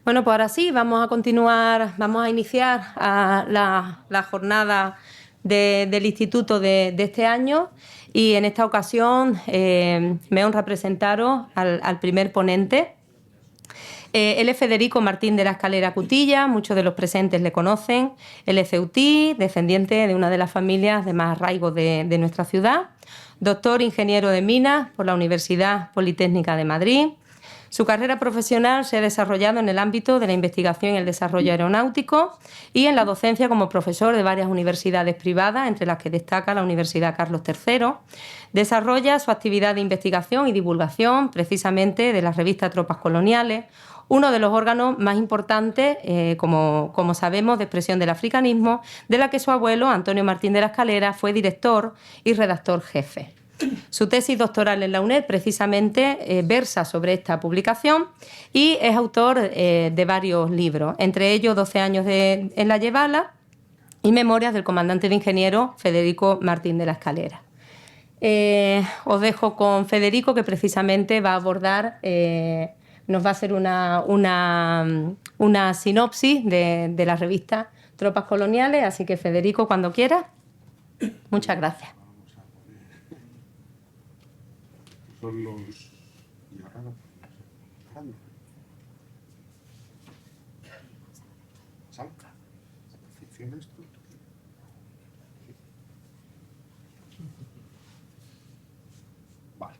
Bueno, pues ahora sí, vamos a continuar, vamos a iniciar la jornada del Instituto de este año y en esta ocasión me honra presentaros al primer ponente. Él es Federico Martín de la Escalera Cutilla, muchos de los presentes le conocen. Él es ceutí, descendiente de una de las familias de más arraigo de nuestra ciudad. Doctor ingeniero de minas por la Universidad Politécnica de Madrid. Su carrera profesional se ha desarrollado en el ámbito de la investigación y el desarrollo aeronáutico y en la docencia como profesor de varias universidades privadas, entre las que destaca la Universidad Carlos III. Desarrolla su actividad de investigación y divulgación precisamente de la revista Tropas Coloniales, uno de los órganos más importantes, como sabemos, de expresión del africanismo, de la que su abuelo, Antonio Martín de la Escalera, fue director y redactor jefe. Su tesis doctoral en la UNED precisamente versa sobre esta publicación y es autor de varios libros, entre ellos 12 años en la Yevala y Memorias del comandante de ingenieros Federico Martín de la Escalera. Os dejo con Federico, que precisamente va a abordar, nos va a hacer una sinopsis de la revista Tropas Coloniales, así que Federico, cuando quieras. Muchas gracias. Son los... Salta. Funciona esto. Vale.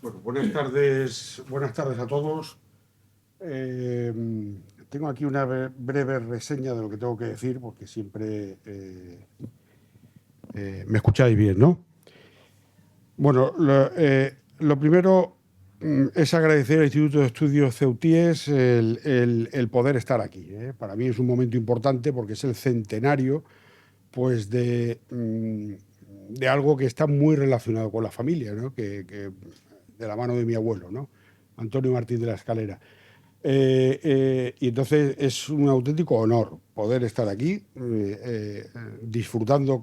Bueno, buenas tardes a todos. Tengo aquí una breve reseña de lo que tengo que decir, porque siempre me escucháis bien, ¿no? Bueno, lo primero es agradecer al Instituto de Estudios Ceutíes el poder estar aquí. Para mí es un momento importante porque es el centenario, pues, de algo que está muy relacionado con la familia, ¿no? Que de la mano de mi abuelo, ¿no? Antonio Martín de la Escalera. Y entonces es un auténtico honor poder estar aquí disfrutando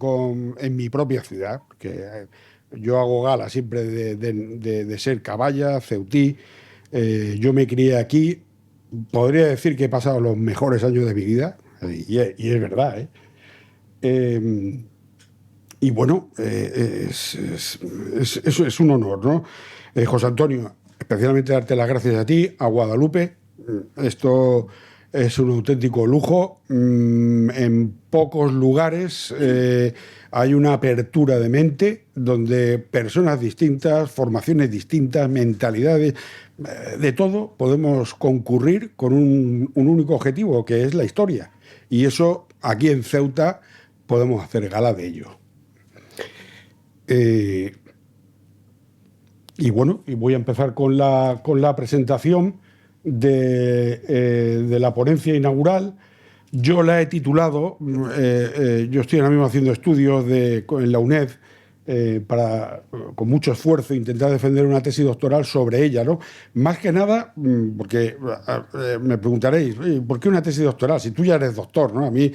en mi propia ciudad, que yo hago gala siempre de ser caballa, ceutí. Yo me crié aquí, podría decir que he pasado los mejores años de mi vida, y es verdad, ¿eh? Y bueno, es un honor, ¿no? José Antonio, especialmente darte las gracias a ti, a Guadalupe. Esto es un auténtico lujo. En pocos lugares hay una apertura de mente donde personas distintas, formaciones distintas, mentalidades, de todo, podemos concurrir con un único objetivo, que es la historia. Y eso, aquí en Ceuta, podemos hacer gala de ello. Y bueno, y voy a empezar con la presentación de la ponencia inaugural. Yo la he titulado, yo estoy ahora mismo haciendo estudios en la UNED para, con mucho esfuerzo, intentar defender una tesis doctoral sobre ella, ¿no? Más que nada, porque me preguntaréis, ¿por qué una tesis doctoral? Si tú ya eres doctor, ¿no? A mí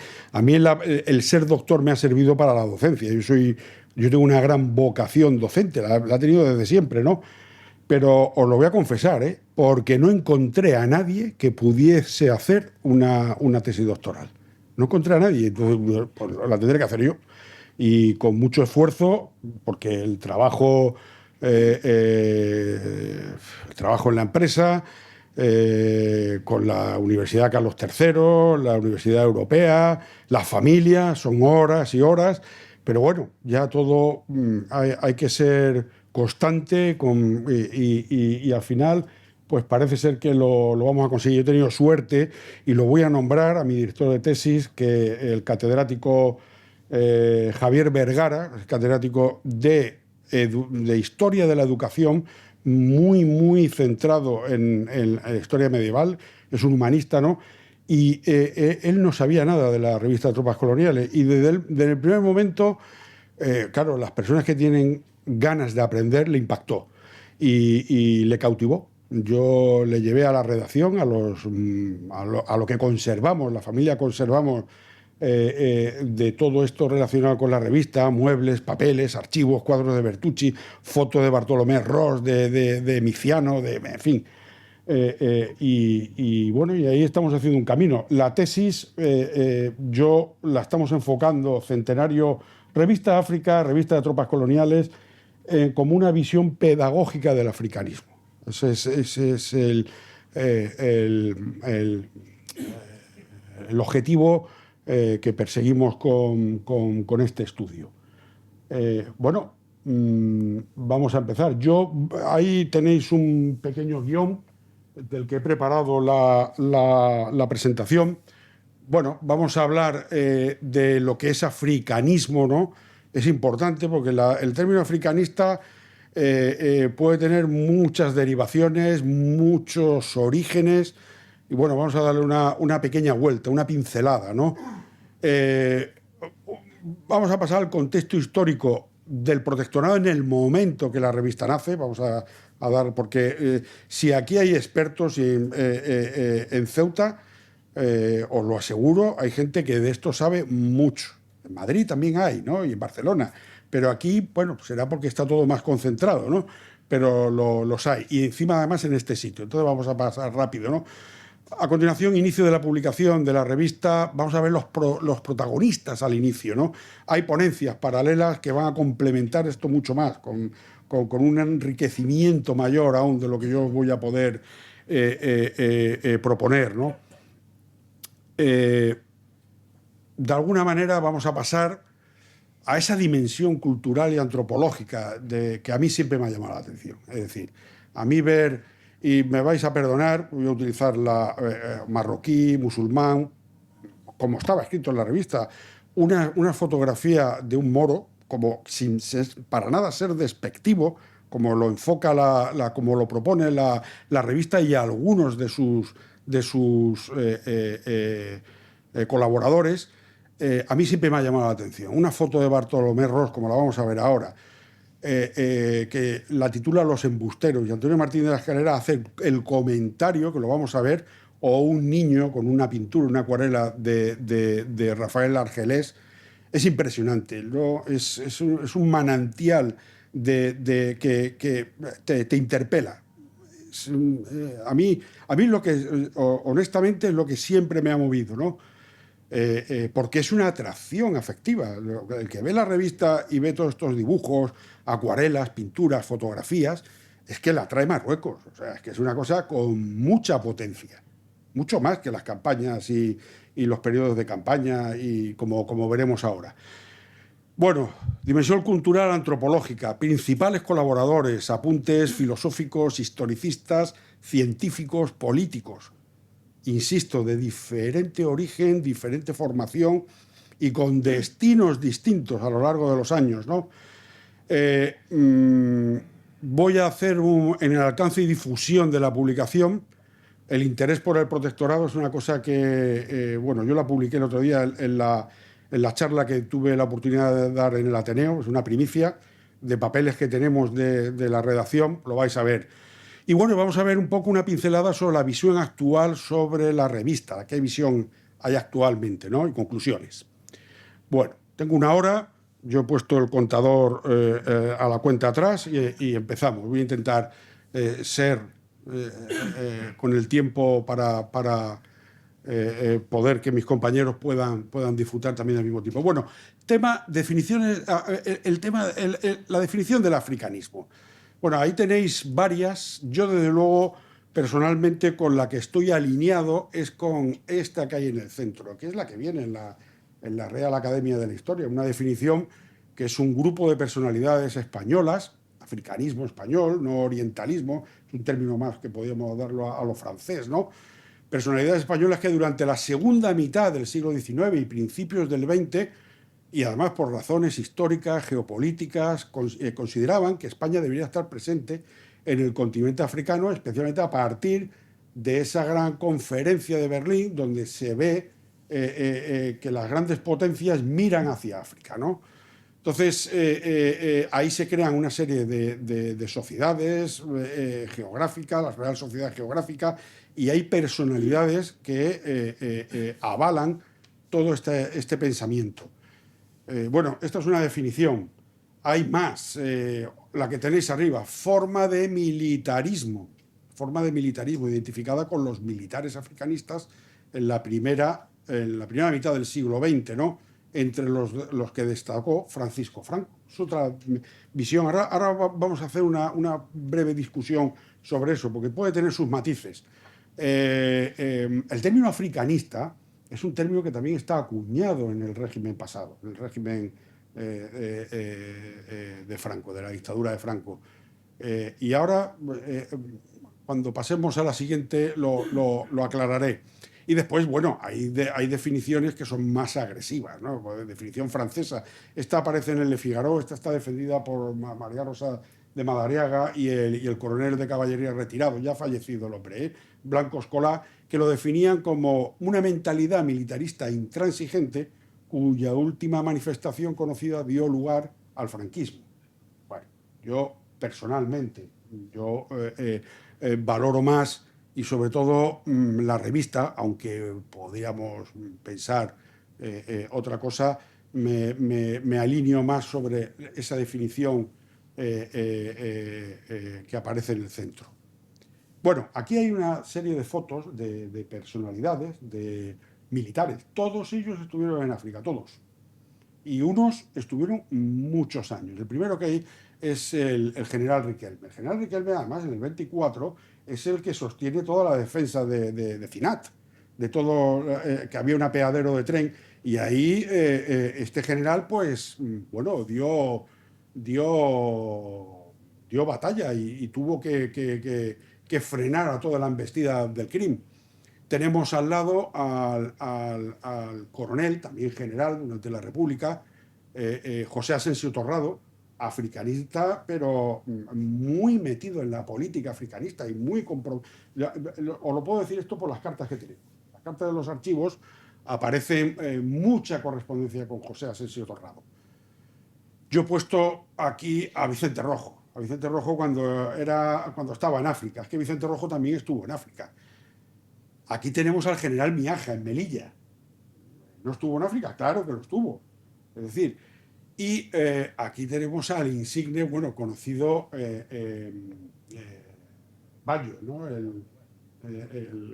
el ser doctor me ha servido para la docencia. Yo tengo una gran vocación docente, la he tenido desde siempre, ¿no? Pero os lo voy a confesar, porque no encontré a nadie que pudiese hacer una tesis doctoral. No encontré a nadie, entonces pues, la tendré que hacer yo. Y con mucho esfuerzo, porque el trabajo en la empresa, con la Universidad Carlos III, la Universidad Europea, la familia, son horas y horas, pero bueno, ya todo hay que ser constante y al final pues parece ser que lo vamos a conseguir. Yo he tenido suerte y lo voy a nombrar a mi director de tesis, que el catedrático Javier Vergara, catedrático de Historia de la Educación, muy centrado en la historia medieval, es un humanista, ¿no? Y él no sabía nada de la revista Tropas Coloniales y desde el primer momento, claro, las personas que tienen ganas de aprender le impactó y le cautivó. Yo le llevé a la redacción, a lo que conservamos, la familia conservamos de todo esto relacionado con la revista, muebles, papeles, archivos, cuadros de Bertucci, fotos de Bartolomé Ros, de Miciano, en fin. Bueno, y ahí estamos haciendo un camino. La tesis yo la estamos enfocando, Centenario, Revista África, Revista de Tropas Coloniales, como una visión pedagógica del africanismo. Ese es el objetivo que perseguimos con este estudio. Bueno, vamos a empezar. Ahí tenéis un pequeño guión del que he preparado la presentación. Bueno, vamos a hablar de lo que es africanismo, ¿no? Es importante porque el término africanista puede tener muchas derivaciones, muchos orígenes, y bueno, vamos a darle una pequeña vuelta, una pincelada, ¿no? Vamos a pasar al contexto histórico del protectorado en el momento que la revista nace. Vamos a dar, porque si aquí hay expertos en Ceuta, os lo aseguro, hay gente que de esto sabe mucho. En Madrid también hay, ¿no? Y en Barcelona. Pero aquí, bueno, será porque está todo más concentrado, ¿no? Pero los hay. Y encima, además, en este sitio. Entonces vamos a pasar rápido, ¿no? A continuación, inicio de la publicación de la revista, vamos a ver los protagonistas al inicio, ¿no? Hay ponencias paralelas que van a complementar esto mucho más, con un enriquecimiento mayor aún de lo que yo voy a poder proponer, ¿no? De alguna manera vamos a pasar a esa dimensión cultural y antropológica que a mí siempre me ha llamado la atención. Es decir, a mí ver... Y me vais a perdonar, voy a utilizar la marroquí, musulmán, como estaba escrito en la revista, una fotografía de un moro, como sin para nada ser despectivo, como lo enfoca como lo propone la revista y algunos de sus colaboradores. A mí siempre me ha llamado la atención. Una foto de Bartolomé Ros, como la vamos a ver ahora, que la titula Los embusteros, y Antonio Martínez de la Escalera hace el comentario, que lo vamos a ver, o un niño con una pintura, una acuarela de Rafael Argelés. Es impresionante, ¿no? Es un manantial que te interpela. A mí lo que, honestamente, es lo que siempre me ha movido, ¿no? Porque es una atracción afectiva. El que ve la revista y ve todos estos dibujos, acuarelas, pinturas, fotografías, es que la atrae Marruecos. O sea, es que es una cosa con mucha potencia, mucho más que las campañas y los periodos de campaña, y como veremos ahora. Bueno, dimensión cultural antropológica, principales colaboradores, apuntes filosóficos, historicistas, científicos, políticos. Insisto, de diferente origen, diferente formación y con destinos distintos a lo largo de los años, ¿no? Voy a hacer en el alcance y difusión de la publicación. El interés por el protectorado es una cosa que, bueno, yo la publiqué el otro día en la charla que tuve la oportunidad de dar en el Ateneo. Es una primicia de papeles que tenemos de la redacción, lo vais a ver. Y bueno, vamos a ver un poco una pincelada sobre la visión actual sobre la revista, qué visión hay actualmente, ¿no? Y conclusiones. Bueno, tengo una hora, yo he puesto el contador a la cuenta atrás y empezamos. Voy a intentar ser con el tiempo para poder que mis compañeros puedan disfrutar también del mismo tiempo. Bueno, definiciones, la definición del africanismo. Bueno, ahí tenéis varias. Yo, desde luego, personalmente, con la que estoy alineado es con esta que hay en el centro, que es la que viene en la Real Academia de la Historia, una definición que es un grupo de personalidades españolas, africanismo español, no orientalismo, es un término más que podríamos darlo a lo francés, ¿no? Personalidades españolas que durante la segunda mitad del siglo XIX y principios del XX, y además por razones históricas, geopolíticas, consideraban que España debería estar presente en el continente africano, especialmente a partir de esa gran conferencia de Berlín, donde se ve que las grandes potencias miran hacia África, ¿no? Entonces, ahí se crean una serie de sociedades geográficas, la Real Sociedad Geográfica, y hay personalidades que avalan todo este pensamiento. Bueno, esta es una definición. Hay más, la que tenéis arriba, forma de militarismo identificada con los militares africanistas en la primera mitad del siglo XX, ¿no? Entre los que destacó Francisco Franco. Es otra visión. Ahora vamos a hacer una breve discusión sobre eso, porque puede tener sus matices. El término africanista es un término que también está acuñado en el régimen pasado, en el régimen de Franco, de la dictadura de Franco. Y ahora, cuando pasemos a la siguiente, lo aclararé. Y después, bueno, hay definiciones que son más agresivas, ¿no? Definición francesa. Esta aparece en el Le Figaro, esta está defendida por María Rosa de Madariaga y el coronel de caballería retirado, ya fallecido el hombre, Blanco Escolá, que lo definían como una mentalidad militarista intransigente cuya última manifestación conocida dio lugar al franquismo. Bueno, yo personalmente, valoro más y sobre todo la revista, aunque podríamos pensar otra cosa, me alineo más sobre esa definición que aparece en el centro. Bueno, aquí hay una serie de fotos de personalidades, de militares. Todos ellos estuvieron en África, todos. Y unos estuvieron muchos años. El primero que hay es el general Riquelme. El general Riquelme, además, en el 24, es el que sostiene toda la defensa de Cinat, de todo, que había un apeadero de tren. Y ahí este general, pues, bueno, dio batalla y tuvo que frenar a toda la embestida del crimen. Tenemos al lado al coronel, también general durante la República, José Asensio Torrado, africanista, pero muy metido en la política africanista y muy comprometido. Os lo puedo decir esto por las cartas que tenemos. Las cartas de los archivos aparece mucha correspondencia con José Asensio Torrado. Yo he puesto aquí a Vicente Rojo. A Vicente Rojo cuando estaba en África. Es que Vicente Rojo también estuvo en África. Aquí tenemos al general Miaja, en Melilla. ¿No estuvo en África? Claro que lo estuvo. Es decir, y aquí tenemos al insigne, bueno, conocido Bayo, ¿no? El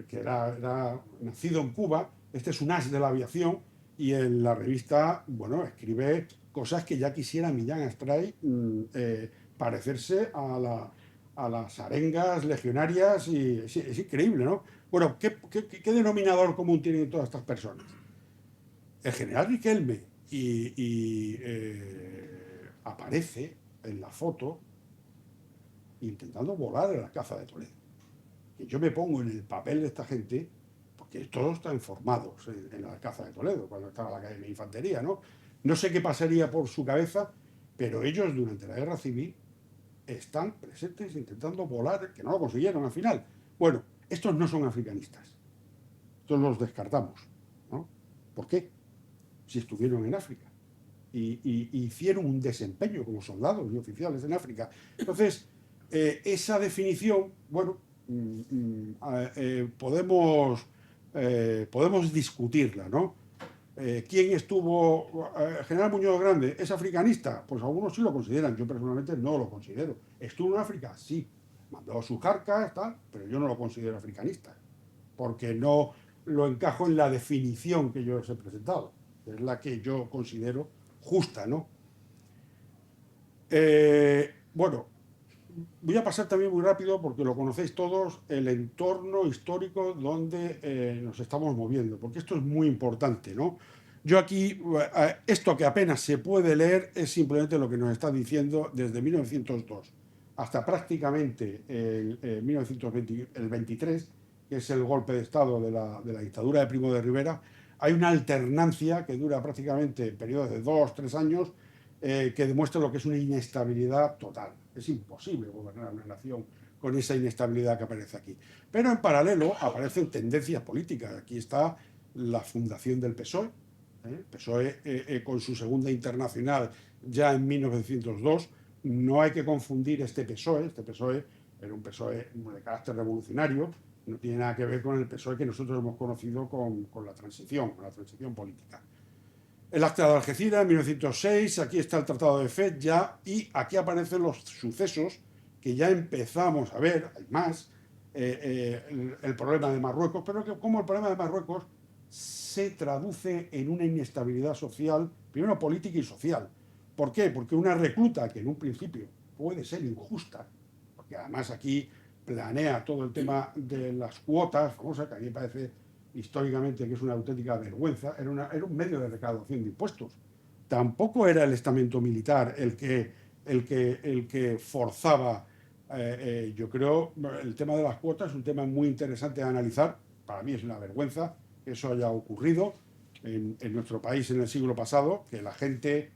que era nacido en Cuba. Este es un as de la aviación y en la revista, bueno, escribe cosas que ya quisiera Millán Astray parecerse a las arengas legionarias y es increíble, ¿no? Bueno, ¿qué denominador común tienen todas estas personas? El general Riquelme aparece en la foto intentando volar en la Alcázar de Toledo. Que yo me pongo en el papel de esta gente, porque todos están formados en la Alcázar de Toledo, cuando estaba la Academia de Infantería, ¿no? No sé qué pasaría por su cabeza, pero ellos durante la Guerra Civil están presentes intentando volar, que no lo consiguieron al final. Bueno, estos no son africanistas. Estos los descartamos, ¿no? ¿Por qué? Si estuvieron en África y hicieron un desempeño como soldados y oficiales en África. Entonces, esa definición, bueno, podemos discutirla, ¿no? ¿Quién estuvo? General Muñoz Grande, ¿es africanista? Pues algunos sí lo consideran, yo personalmente no lo considero. ¿Estuvo en África? Sí. Mandó sus carcas, tal, pero yo no lo considero africanista, porque no lo encajo en la definición que yo os he presentado, que es la que yo considero justa, ¿no? Bueno, voy a pasar también muy rápido, porque lo conocéis todos, el entorno histórico donde nos estamos moviendo, porque esto es muy importante, ¿no? Yo aquí, esto que apenas se puede leer es simplemente lo que nos está diciendo desde 1902 hasta prácticamente el 23, que es el golpe de Estado de la dictadura de Primo de Rivera. Hay una alternancia que dura prácticamente periodos de 2-3 años, que demuestra lo que es una inestabilidad total. Es imposible gobernar una nación con esa inestabilidad que aparece aquí. Pero en paralelo aparecen tendencias políticas. Aquí está la fundación del PSOE. El PSOE con su segunda internacional ya en 1902. No hay que confundir este PSOE era un PSOE de carácter revolucionario, No tiene nada que ver con el PSOE que nosotros hemos conocido con la transición política. El Acta de Algeciras, 1906, aquí está el Tratado de Fez ya, y aquí aparecen los sucesos que ya empezamos a ver, hay más, el problema de Marruecos, pero que como el problema de Marruecos se traduce en una inestabilidad social, primero política y social. ¿Por qué? Porque una recluta que en un principio puede ser injusta, porque además aquí planea todo el tema de las cuotas, famosa, que a mí me parece históricamente que es una auténtica vergüenza, era un medio de recaudación de impuestos. Tampoco era el estamento militar el que forzaba. Yo creo el tema de las cuotas es un tema muy interesante de analizar. Para mí es una vergüenza que eso haya ocurrido en nuestro país en el siglo pasado, que la gente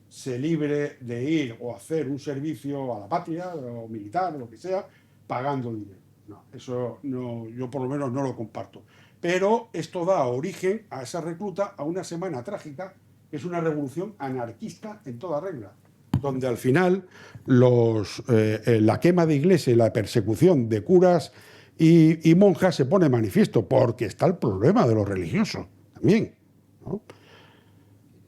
se libre de ir o hacer un servicio a la patria, o militar, o lo que sea, pagando dinero. No, eso no, yo por lo menos no lo comparto. Pero esto da origen a esa recluta a una semana trágica, que es una revolución anarquista en toda regla, donde al final la quema de iglesias y la persecución de curas y monjas se pone manifiesto, porque está el problema de los religiosos también, ¿no?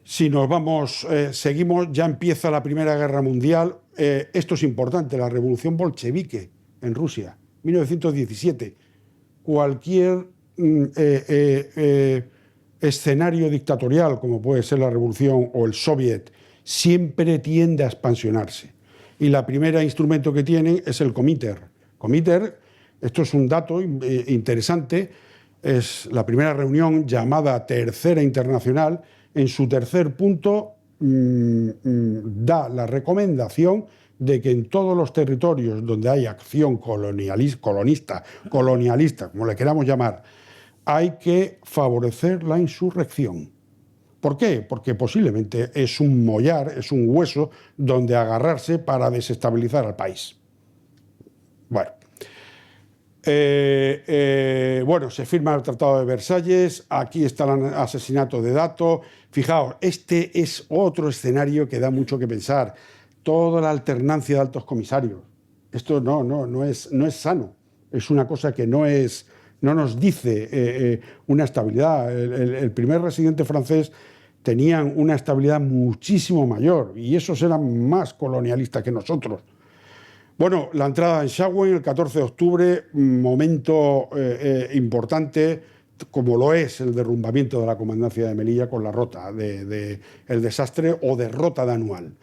Si nos vamos, seguimos, ya empieza la Primera Guerra Mundial. Esto es importante, la revolución bolchevique en Rusia, 1917. Cualquier escenario dictatorial, como puede ser la revolución o el soviet, siempre tiende a expansionarse. Y la primera instrumento que tienen es el Comiter. Comiter, esto es un dato interesante, es la primera reunión llamada Tercera Internacional. En su tercer punto da la recomendación de que en todos los territorios donde hay acción colonialista, como le queramos llamar, hay que favorecer la insurrección. ¿Por qué? Porque posiblemente es un mollar, es un hueso donde agarrarse para desestabilizar al país. Bueno. Bueno, se firma el Tratado de Versalles, aquí está el asesinato de Dato. Fijaos, este es otro escenario que da mucho que pensar. Toda la alternancia de altos comisarios. Esto no es sano. Es una cosa que no nos dice una estabilidad. El primer residente francés tenían una estabilidad muchísimo mayor y esos eran más colonialistas que nosotros. Bueno, la entrada en Saguenay el 14 de octubre, momento importante, como lo es el derrumbamiento de la comandancia de Melilla con la rota el desastre o derrota de Anual.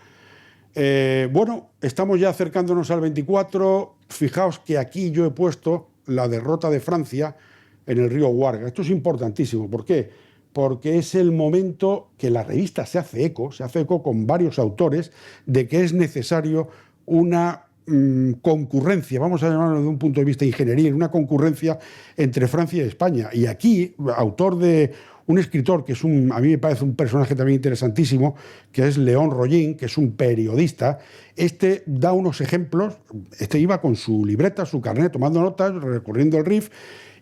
Bueno, estamos ya acercándonos al 24. Fijaos que aquí yo he puesto la derrota de Francia en el río Guarga. Esto es importantísimo. ¿Por qué? Porque es el momento que la revista se hace eco con varios autores, de que es necesario una concurrencia, vamos a llamarlo de un punto de vista ingenieril, una concurrencia entre Francia y España. Y aquí, autor de un escritor que a mí me parece un personaje también interesantísimo, que es Léon Rollin, que es un periodista, da unos ejemplos, iba con su libreta, su carnet, tomando notas, recorriendo el Rif,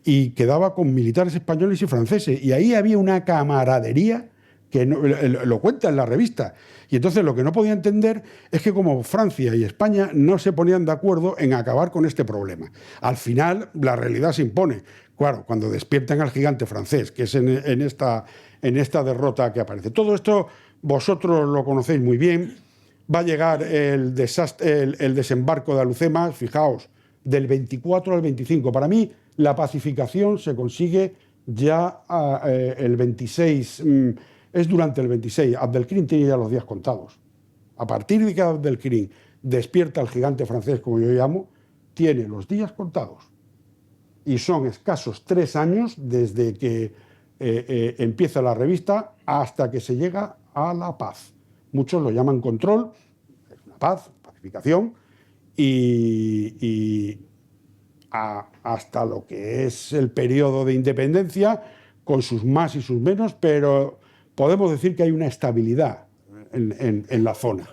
y quedaba con militares españoles y franceses, y ahí había una camaradería que lo cuenta en la revista. Y entonces lo que no podía entender es que como Francia y España no se ponían de acuerdo en acabar con este problema. Al final la realidad se impone. Claro, cuando despiertan al gigante francés, que es en esta derrota que aparece. Todo esto vosotros lo conocéis muy bien. Va a llegar el desembarco de Alhucemas, fijaos, del 24 al 25. Para mí la pacificación se consigue ya el 26... Es durante el 26. Abdelkrim tiene ya los días contados. A partir de que Abdelkrim despierta al gigante francés, como yo llamo, tiene los días contados. Y son escasos 3 años desde que empieza la revista hasta que se llega a la paz. Muchos lo llaman control, es una paz, pacificación, y hasta lo que es el periodo de independencia, con sus más y sus menos, pero podemos decir que hay una estabilidad en la zona.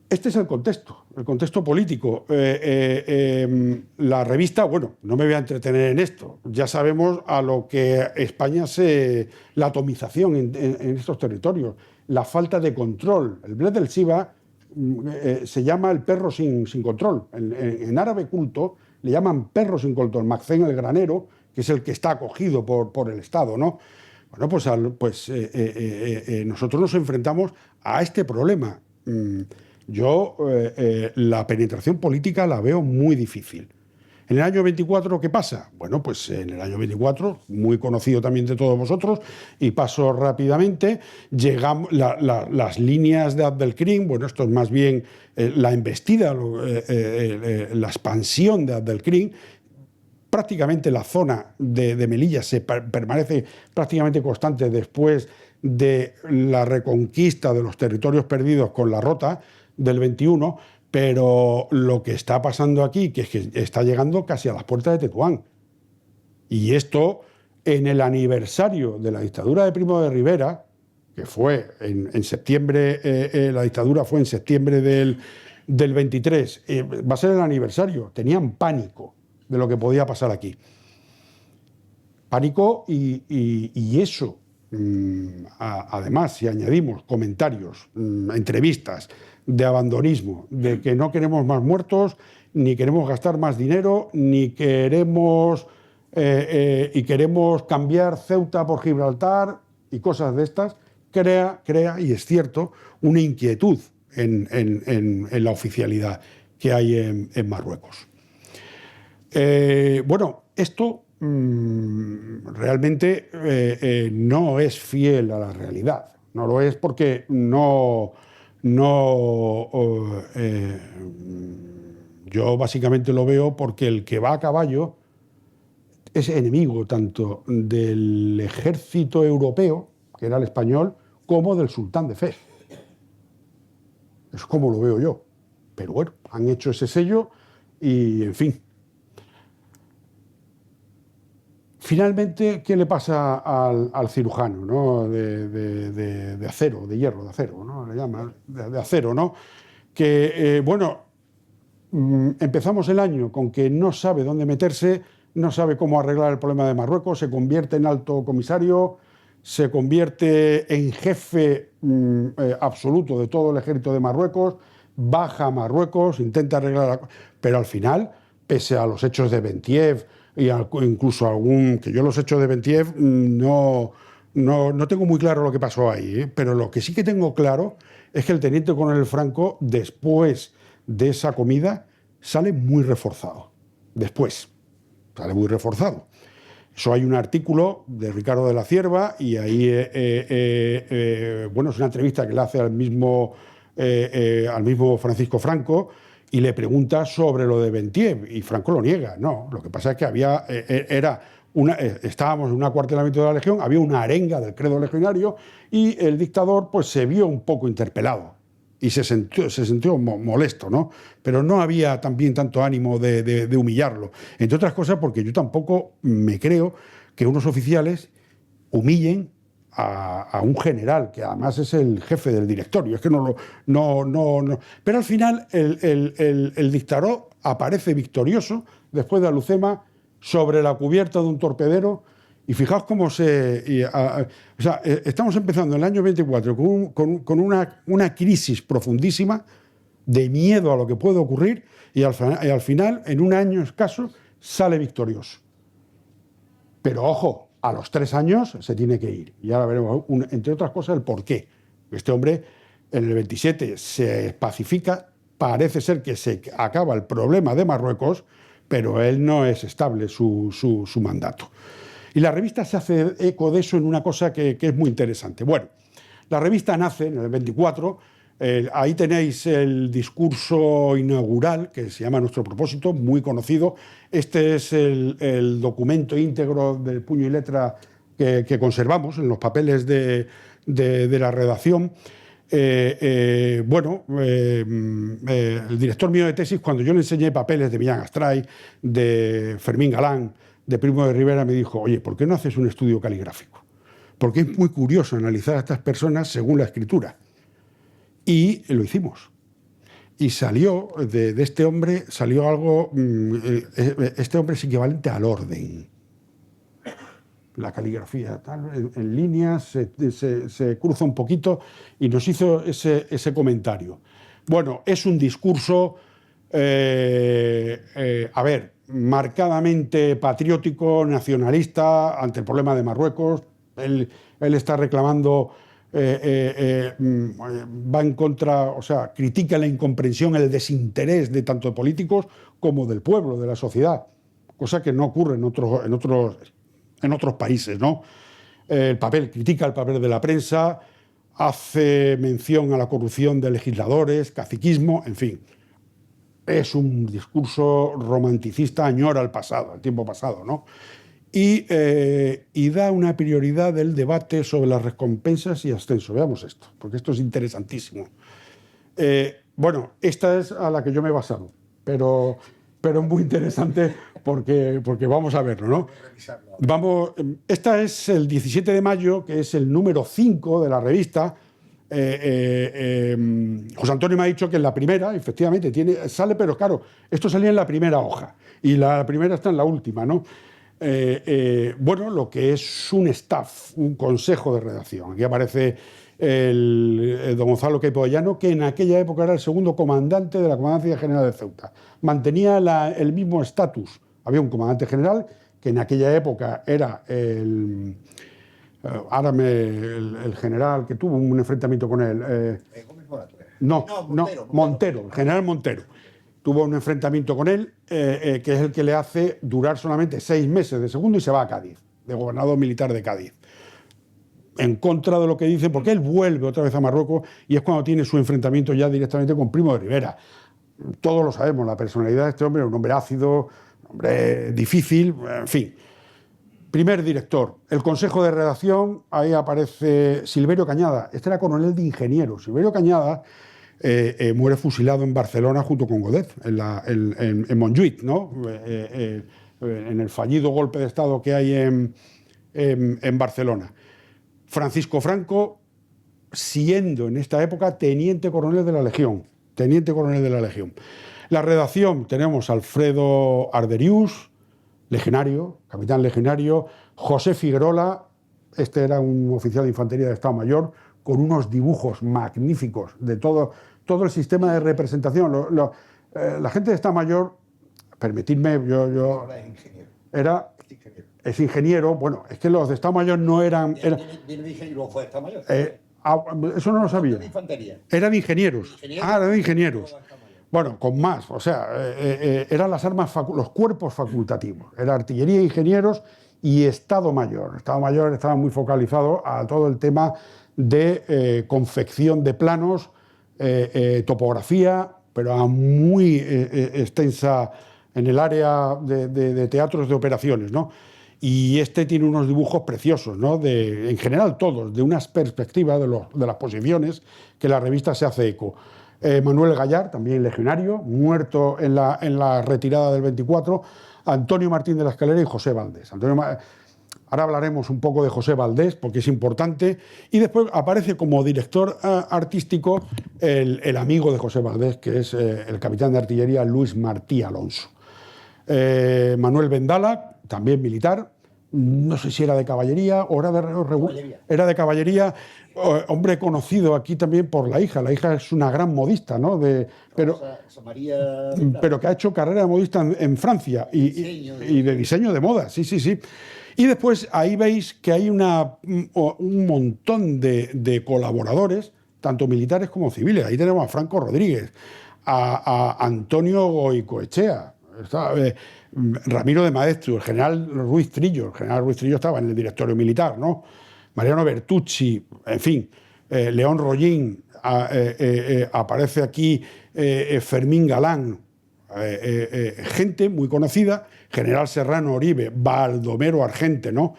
Este es el contexto político. La revista, bueno, no me voy a entretener en esto. Ya sabemos a lo que España la atomización en estos territorios, la falta de control. El Bled del Siva se llama el perro sin control. En árabe culto, le llaman perro sin coltón, Maccén el granero, que es el que está acogido por el Estado, ¿no? Bueno, pues, nosotros nos enfrentamos a este problema. Yo la penetración política la veo muy difícil. En el año 24, ¿qué pasa? Bueno, pues en el año 24, muy conocido también de todos vosotros, y paso rápidamente, llegamos las líneas de Abdelkrim, bueno, esto es más bien la embestida, la expansión de Abdelkrim. Prácticamente la zona de Melilla permanece prácticamente constante después de la reconquista de los territorios perdidos con la Rota del 21, pero lo que está pasando aquí, que es que está llegando casi a las puertas de Tetuán. Y esto, en el aniversario de la dictadura de Primo de Rivera, que fue en septiembre, la dictadura fue en septiembre del 23, va a ser el aniversario, tenían pánico de lo que podía pasar aquí. Pánico y eso, además, si añadimos comentarios, entrevistas de abandonismo, de que no queremos más muertos, ni queremos gastar más dinero, ni queremos y queremos cambiar Ceuta por Gibraltar y cosas de estas, crea, y es cierto, una inquietud en la oficialidad que hay en Marruecos. Bueno, esto realmente no es fiel a la realidad. No lo es porque yo básicamente lo veo porque el que va a caballo es enemigo tanto del ejército europeo, que era el español, como del sultán de Fez. Es como lo veo yo. Pero bueno, han hecho ese sello y, en fin. Finalmente, ¿qué le pasa al cirujano, ¿no? de acero, de hierro, de acero, ¿no? Le llaman de acero, ¿no? Que, bueno, empezamos el año con que no sabe dónde meterse, no sabe cómo arreglar el problema de Marruecos, se convierte en alto comisario, se convierte en jefe absoluto de todo el ejército de Marruecos, baja a Marruecos, intenta arreglar, pero al final, pese a los hechos de Bentiev, y incluso algún, que yo los hechos de Bentiev no tengo muy claro lo que pasó ahí, pero lo que sí que tengo claro es que el teniente coronel Franco, después de esa comida, sale muy reforzado. Después, sale muy reforzado. Eso hay un artículo de Ricardo de la Cierva y ahí, bueno, es una entrevista que le hace al mismo Francisco Franco, y le pregunta sobre lo de Bentiev, y Franco lo niega. No, lo que pasa es que estábamos en un acuartelamiento de la Legión, había una arenga del credo legionario y el dictador pues se vio un poco interpelado y se sintió molesto, ¿no? Pero no había también tanto ánimo de humillarlo. Entre otras cosas porque yo tampoco me creo que unos oficiales humillen a un general, que además es el jefe del directorio. Es que no. Pero al final el dictador aparece victorioso después de Alucema sobre la cubierta de un torpedero. Y fijaos cómo estamos empezando el año 24 con una crisis profundísima de miedo a lo que puede ocurrir, y al final, en un año escaso, sale victorioso. Pero ojo, a los 3 años se tiene que ir. Y ahora veremos, entre otras cosas, el porqué. Este hombre, en el 27, se pacifica, parece ser que se acaba el problema de Marruecos, pero él no es estable su mandato. Y la revista se hace eco de eso en una cosa que es muy interesante. Bueno, la revista nace en el 24, ahí tenéis el discurso inaugural, que se llama Nuestro propósito, muy conocido. Este es el documento íntegro del puño y letra que conservamos en los papeles de la redacción. Bueno, el director mío de tesis, cuando yo le enseñé papeles de Millán Astray, de Fermín Galán, de Primo de Rivera, me dijo: oye, ¿por qué no haces un estudio caligráfico? Porque es muy curioso analizar a estas personas según la escritura. Y lo hicimos. Y salió de este hombre, salió algo, este hombre es equivalente al orden. La caligrafía, tal, en líneas, se cruza un poquito, y nos hizo ese comentario. Bueno, es un discurso a ver, marcadamente patriótico, nacionalista, ante el problema de Marruecos. Él está reclamando, va en contra, o sea, critica la incomprensión, el desinterés de tanto de políticos como del pueblo, de la sociedad, cosa que no ocurre en otros países, ¿no? Critica el papel de la prensa, hace mención a la corrupción de legisladores, caciquismo, en fin. Es un discurso romanticista, añora al pasado, al tiempo pasado, ¿no? Y da una prioridad del debate sobre las recompensas y ascenso. Veamos esto, porque esto es interesantísimo. Bueno, esta es a la que yo me he basado, pero es muy interesante porque vamos a verlo, ¿no? Esta es el 17 de mayo, que es el número 5 de la revista. José Antonio me ha dicho que en la primera, efectivamente, sale, pero claro, esto salía en la primera hoja y la primera está en la última, ¿no? Bueno, lo que es un staff, un consejo de redacción. Aquí aparece el don Gonzalo Queipo de Llano, que en aquella época era el segundo comandante de la Comandancia General de Ceuta. Mantenía el mismo estatus. Había un comandante general que en aquella época era el general que tuvo un enfrentamiento con él. Montero, el general Montero. Tuvo un enfrentamiento con él, que es el que le hace durar solamente 6 meses de segundo y se va a Cádiz, de gobernador militar de Cádiz. En contra de lo que dicen, porque él vuelve otra vez a Marruecos y es cuando tiene su enfrentamiento ya directamente con Primo de Rivera. Todos lo sabemos, la personalidad de este hombre, un hombre ácido, un hombre difícil, en fin. Primer director, el consejo de redacción, ahí aparece Silverio Cañada. Este era coronel de ingenieros. Silverio Cañada muere fusilado en Barcelona junto con Godet, en Montjuïc, ¿no? En el fallido golpe de Estado que hay en Barcelona. Francisco Franco, siendo en esta época teniente coronel de la Legión. La redacción tenemos a Alfredo Arderius, legionario, capitán legionario, José Figuerola, este era un oficial de infantería de Estado Mayor, con unos dibujos magníficos de todo el sistema de representación. La gente de Estado Mayor, permitidme, es ingeniero, bueno, es que los de Estado Mayor no eran... ¿Viene de ingeniero o fue de Estado Mayor? Eso no lo sabía. ¿De infantería? Era de ingenieros. Era de ingenieros. Bueno, con más, o sea, eran las armas, los cuerpos facultativos. Era artillería, ingenieros y Estado Mayor. Estado Mayor estaba muy focalizado a todo el tema de confección de planos, topografía, pero a muy extensa en el área de teatros de operaciones, ¿no? Y este tiene unos dibujos preciosos, ¿no? En general todos, de unas perspectivas de las posiciones que la revista se hace eco. Manuel Gallar, también legionario, muerto en la retirada del 24, Antonio Martín de la Escalera y José Valdés. Ahora hablaremos un poco de José Valdés, porque es importante, y después aparece como director artístico el amigo de José Valdés, que es el capitán de artillería Luis Martí Alonso. Manuel Vendala, también militar, no sé si era de caballería o era de caballería, hombre conocido aquí también por la hija. La hija es una gran modista, ¿no? Pero que ha hecho carrera de modista en Francia y de diseño de moda, sí. Y después ahí veis que hay un montón de colaboradores, tanto militares como civiles. Ahí tenemos a Franco Rodríguez, a Antonio Goicoechea, Ramiro de Maeztu, el general Ruiz Trillo. El general Ruiz Trillo estaba en el directorio militar, ¿no? Mariano Bertucci, en fin, León Rollín, aparece aquí Fermín Galán, gente muy conocida, General Serrano Oribe, Baldomero Argente, ¿no?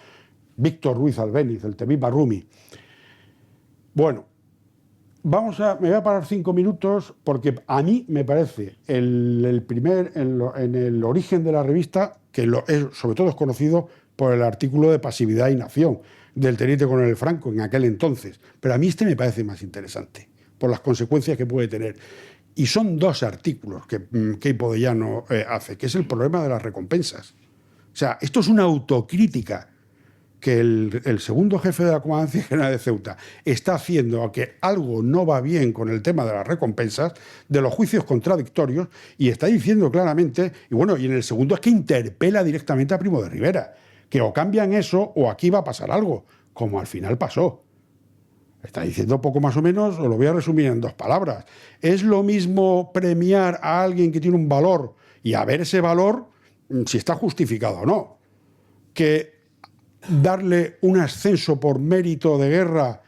Víctor Ruiz Albéniz, el Temí Barrumi. Bueno, me voy a parar 5 minutos porque a mí me parece en el origen de la revista, que sobre todo es conocido por el artículo de Pasividad y Nación del teniente coronel Franco en aquel entonces, pero a mí este me parece más interesante por las consecuencias que puede tener. Y son 2 artículos que Queipo de Llano hace, que es el problema de las recompensas. O sea, esto es una autocrítica que el segundo jefe de la Comandancia General de Ceuta está haciendo a que algo no va bien con el tema de las recompensas, de los juicios contradictorios, y está diciendo claramente, y bueno, y en el segundo es que interpela directamente a Primo de Rivera, que o cambian eso o aquí va a pasar algo, como al final pasó. Está diciendo poco más o menos, os lo voy a resumir en 2 palabras. Es lo mismo premiar a alguien que tiene un valor y a ver ese valor si está justificado o no, que darle un ascenso por mérito de guerra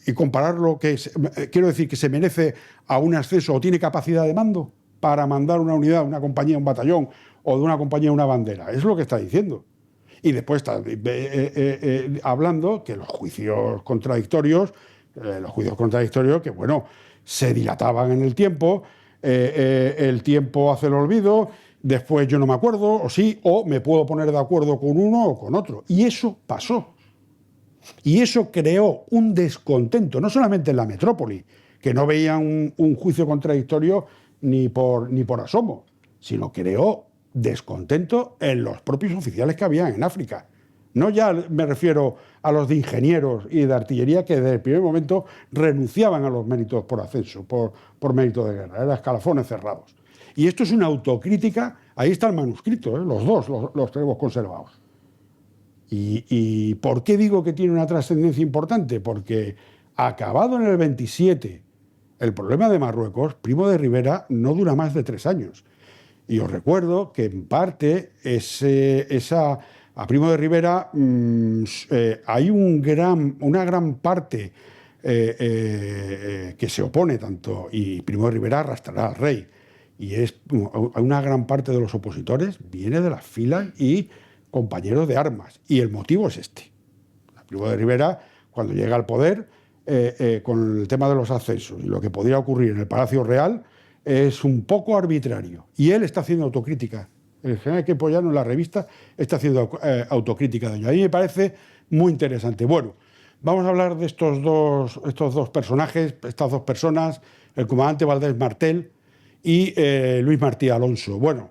y compararlo, quiero decir, que se merece a un ascenso o tiene capacidad de mando para mandar una unidad, una compañía, un batallón, o de una compañía una bandera. Es lo que está diciendo. Y después está hablando que los juicios contradictorios, que bueno, se dilataban en el tiempo hace el olvido. Después yo no me acuerdo, o sí, o me puedo poner de acuerdo con uno o con otro. Y eso pasó. Y eso creó un descontento, no solamente en la metrópoli, que no veían un juicio contradictorio ni por asomo, sino creó descontento en los propios oficiales que habían en África. No ya me refiero a los de ingenieros y de artillería que desde el primer momento renunciaban a los méritos por ascenso, por mérito de guerra, eran escalafones cerrados. Y esto es una autocrítica, ahí está el manuscrito, los dos los tenemos conservados. ¿Y por qué digo que tiene una trascendencia importante? Porque acabado en el 27 el problema de Marruecos, Primo de Rivera no dura más de 3 años. Y os recuerdo que en parte a Primo de Rivera hay una gran parte que se opone tanto, y Primo de Rivera arrastrará al rey. Y una gran parte de los opositores viene de las filas y compañeros de armas. Y el motivo es este. Primo de Rivera, cuando llega al poder, con el tema de los ascensos y lo que podría ocurrir en el Palacio Real, es un poco arbitrario. Y él está haciendo autocrítica. El general Quepollano en la revista está haciendo autocrítica de ello. A mí me parece muy interesante. Bueno, vamos a hablar de estos dos personajes, estas 2 personas, el comandante Valdés Martel y Luis Martí Alonso. Bueno,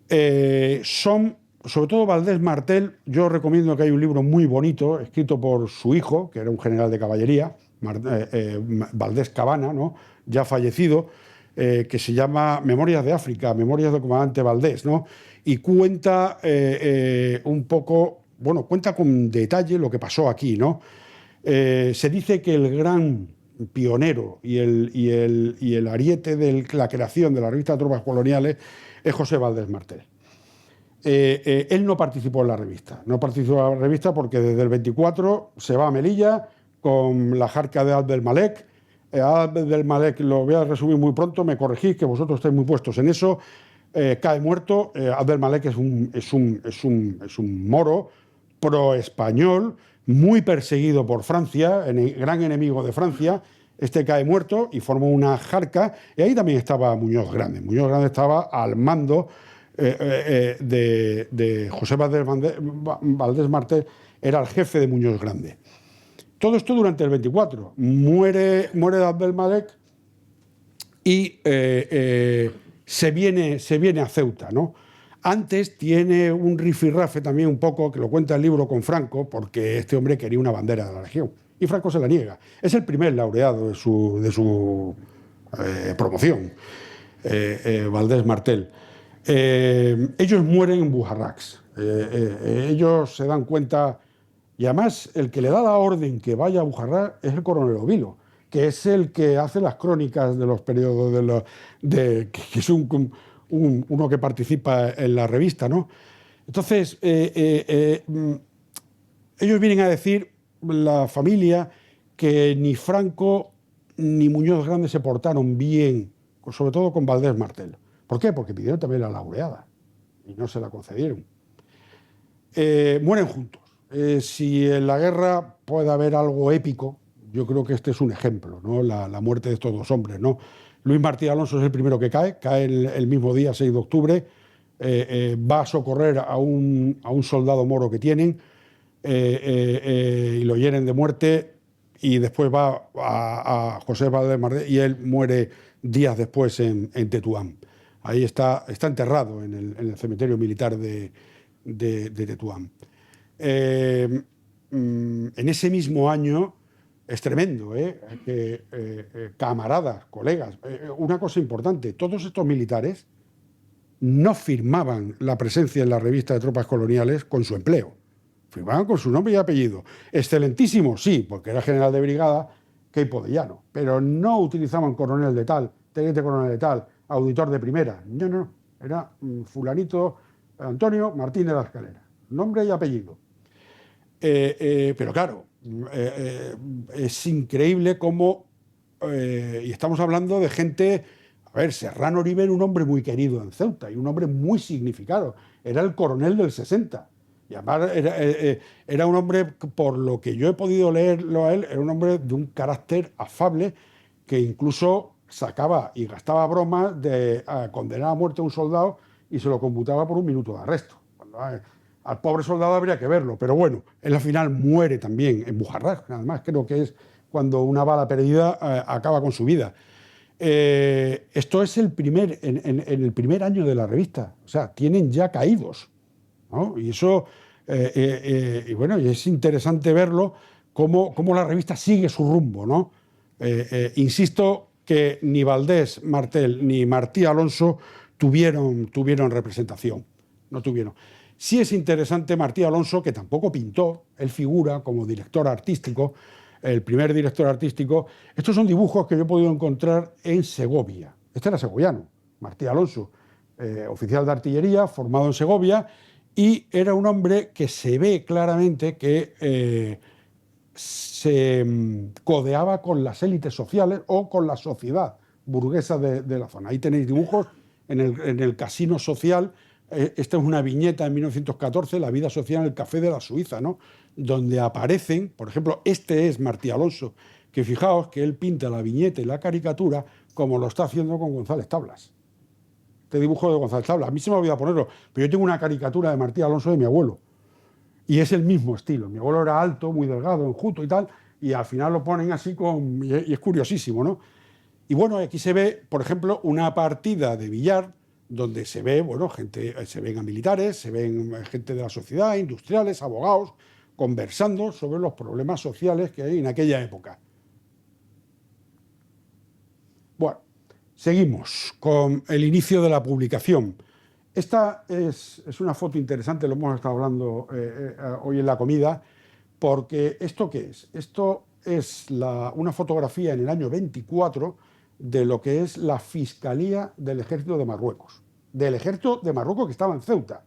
sobre todo Valdés Martel, yo recomiendo que hay un libro muy bonito, escrito por su hijo, que era un general de caballería, Valdés Cabana, ¿no?, ya fallecido, que se llama Memorias de África, Memorias del comandante Valdés, ¿no? Y cuenta un poco, bueno, cuenta con detalle lo que pasó aquí, ¿no? Se dice que el gran pionero y el ariete de la creación de la revista Tropas Coloniales es José Valdés Martel. Él no participó en la revista. No participó en la revista porque desde el 24 se va a Melilla con la jarca de Abdelmalek. Abdelmalek, lo voy a resumir muy pronto, me corregís, que vosotros estáis muy puestos en eso, cae muerto. Abdelmalek es un moro pro-español, muy perseguido por Francia, gran enemigo de Francia. Este cae muerto y formó una jarca, y ahí también estaba Muñoz Grande. Muñoz Grande estaba al mando de José Valdés Martel, era el jefe de Muñoz Grande. Todo esto durante el 24. Muere Abdelmalek y se viene a Ceuta, ¿no? Antes tiene un rifirrafe también un poco, que lo cuenta el libro, con Franco, porque este hombre quería una bandera de la Legión. Y Franco se la niega. Es el primer laureado de su promoción, Valdés Martel. Ellos mueren en Bujarrax. Ellos se dan cuenta, y además el que le da la orden que vaya a Bujarrax es el coronel Ovilo, que es el que hace las crónicas de los periodos que es uno que participa en la revista, ¿no? Entonces, ellos vienen a decir, la familia, que ni Franco ni Muñoz Grande se portaron bien, sobre todo con Valdés Martel. ¿Por qué? Porque pidieron también la laureada y no se la concedieron. Mueren juntos. Si en la guerra puede haber algo épico, yo creo que este es un ejemplo, ¿no? La muerte de estos 2 hombres, ¿no? Luis Martí Alonso es el primero que cae el mismo día, 6 de octubre, va a socorrer a un soldado moro que tienen, y lo hieren de muerte, y después va a José Valdés Martel y él muere días después en Tetuán. Ahí está enterrado en el cementerio militar de Tetuán. En ese mismo año, es tremendo, que camaradas, colegas, una cosa importante, todos estos militares no firmaban la presencia en la revista de tropas coloniales con su empleo, firmaban con su nombre y apellido. Excelentísimo, sí, porque era general de brigada, Queipo de Llano, pero no utilizaban coronel de tal, teniente coronel de tal, auditor de primera, no, era fulanito Antonio Martín de la Escalera, nombre y apellido. Pero claro, es increíble cómo, y estamos hablando de gente, a ver, Serrano Oribe era un hombre muy querido en Ceuta y un hombre muy significado, era el coronel del 60, y además era un hombre, por lo que yo he podido leerlo a él, era un hombre de un carácter afable que incluso sacaba y gastaba bromas de condenar a muerte a un soldado y se lo computaba por un minuto de arresto. Al pobre soldado habría que verlo, pero bueno, él al final muere también en Bujarrás, además creo que es cuando una bala perdida acaba con su vida. Esto es en el primer año de la revista, o sea, tienen ya caídos, ¿no? Y eso, y bueno, y es interesante verlo, cómo la revista sigue su rumbo, ¿no? Insisto que ni Valdés Martel ni Martí Alonso tuvieron representación, no tuvieron. Sí es interesante Martí Alonso, que tampoco pintó, él figura como director artístico, el primer director artístico. Estos son dibujos que yo he podido encontrar en Segovia. Este era segoviano, Martí Alonso, oficial de artillería, formado en Segovia, y era un hombre que se ve claramente que se codeaba con las élites sociales o con la sociedad burguesa de la zona. Ahí tenéis dibujos en el casino social. Esta es una viñeta en 1914, La vida social en el café de la Suiza, ¿no? Donde aparecen, por ejemplo, este es Martí Alonso, que fijaos que él pinta la viñeta y la caricatura como lo está haciendo con González Tablas. Este dibujo de González Tablas, a mí se me olvidó ponerlo, pero yo tengo una caricatura de Martí Alonso de mi abuelo, y es el mismo estilo. Mi abuelo era alto, muy delgado, enjuto y tal, y al final lo ponen así y es curiosísimo, ¿no? Y bueno, aquí se ve, por ejemplo, una partida de billar donde se ve, bueno, se ven a militares, se ven gente de la sociedad, industriales, abogados, conversando sobre los problemas sociales que hay en aquella época. Bueno, seguimos con el inicio de la publicación. Esta es una foto interesante, lo hemos estado hablando hoy en la comida, porque ¿esto qué es? Esto es una fotografía en el año 24 de lo que es la Fiscalía del Ejército de Marruecos, del Ejército de Marruecos que estaba en Ceuta.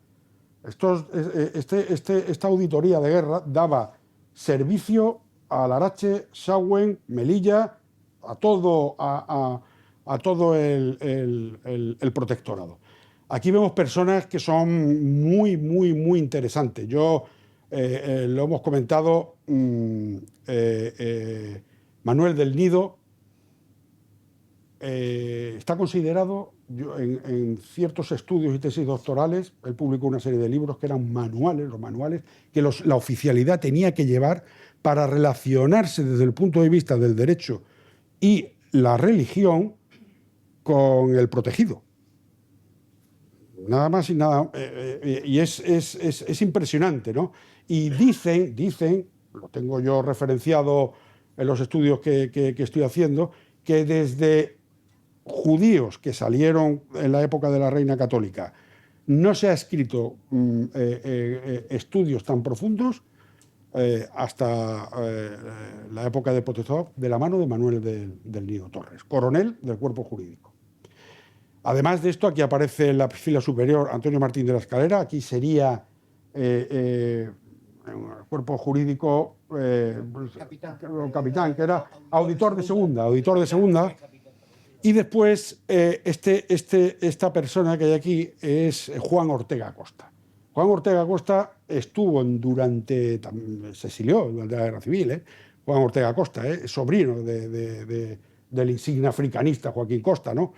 Esta auditoría de guerra daba servicio a Larache, Sauen, Melilla, a todo el protectorado. Aquí vemos personas que son muy, muy, muy interesantes. Lo hemos comentado, Manuel del Nido está considerado, en ciertos estudios y tesis doctorales, él publicó una serie de libros que eran manuales, los manuales que la oficialidad tenía que llevar para relacionarse desde el punto de vista del derecho y la religión con el protegido. Nada más y nada, y es impresionante, ¿no? Y dicen, lo tengo yo referenciado en los estudios que estoy haciendo, que desde judíos que salieron en la época de la Reina Católica no se ha escrito estudios tan profundos hasta la época de Protectorado, de la mano de Manuel del Nido Torres, coronel del Cuerpo Jurídico. Además de esto, aquí aparece en la fila superior Antonio Martín de la Escalera, aquí sería el Cuerpo Jurídico, capitán, que era auditor de segunda. Y después, esta persona que hay aquí es Juan Ortega Costa. Juan Ortega Costa estuvo se exilió durante la Guerra Civil, Juan Ortega Costa, sobrino del insigne africanista Joaquín Costa, ¿no?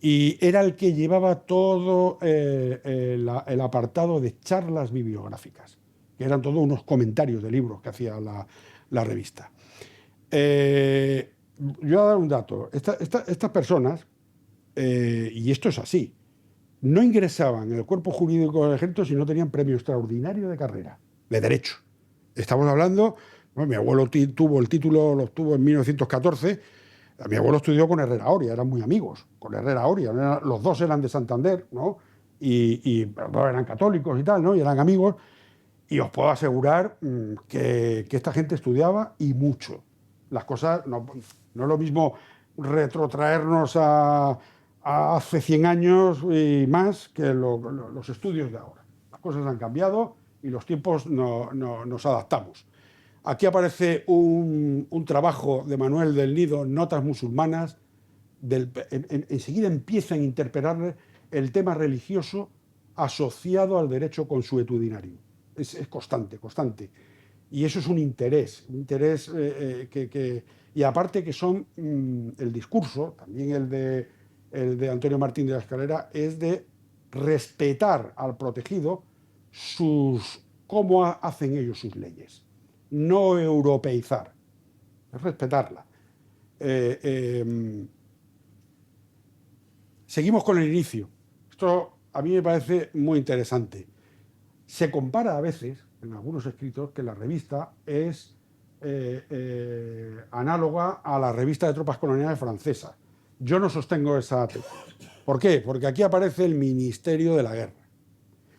Y era el que llevaba todo el apartado de charlas bibliográficas, que eran todos unos comentarios de libros que hacía la revista. Yo voy a dar un dato. Estas personas, y esto es así, no ingresaban en el Cuerpo Jurídico del Ejército si no tenían premio extraordinario de carrera. de derecho. Estamos hablando, bueno, mi abuelo tuvo el título, lo obtuvo en 1914. Mi abuelo estudió con Herrera Oria, eran muy amigos con Herrera Oria. Los dos eran de Santander, ¿no? Y los dos eran católicos y tal, ¿no? Y eran amigos. Y os puedo asegurar que esta gente estudiaba y mucho. Las cosas, no es lo mismo retrotraernos a hace 100 años y más que los estudios de ahora. Las cosas han cambiado y los tiempos nos adaptamos. Aquí aparece un trabajo de Manuel del Nido, Notas musulmanas. Enseguida empieza a interpelar el tema religioso asociado al derecho consuetudinario. Es constante, constante. Y eso es un interés y aparte que son el discurso, también el de Antonio Martín de la Escalera, es de respetar al protegido cómo hacen ellos sus leyes. No europeizar, es respetarla. Seguimos con el inicio. Esto a mí me parece muy interesante. Se compara a veces, en algunos escritos, que la revista es análoga a la revista de tropas coloniales francesa. Yo no sostengo esa tesis. ¿Por qué? Porque aquí aparece el Ministerio de la Guerra.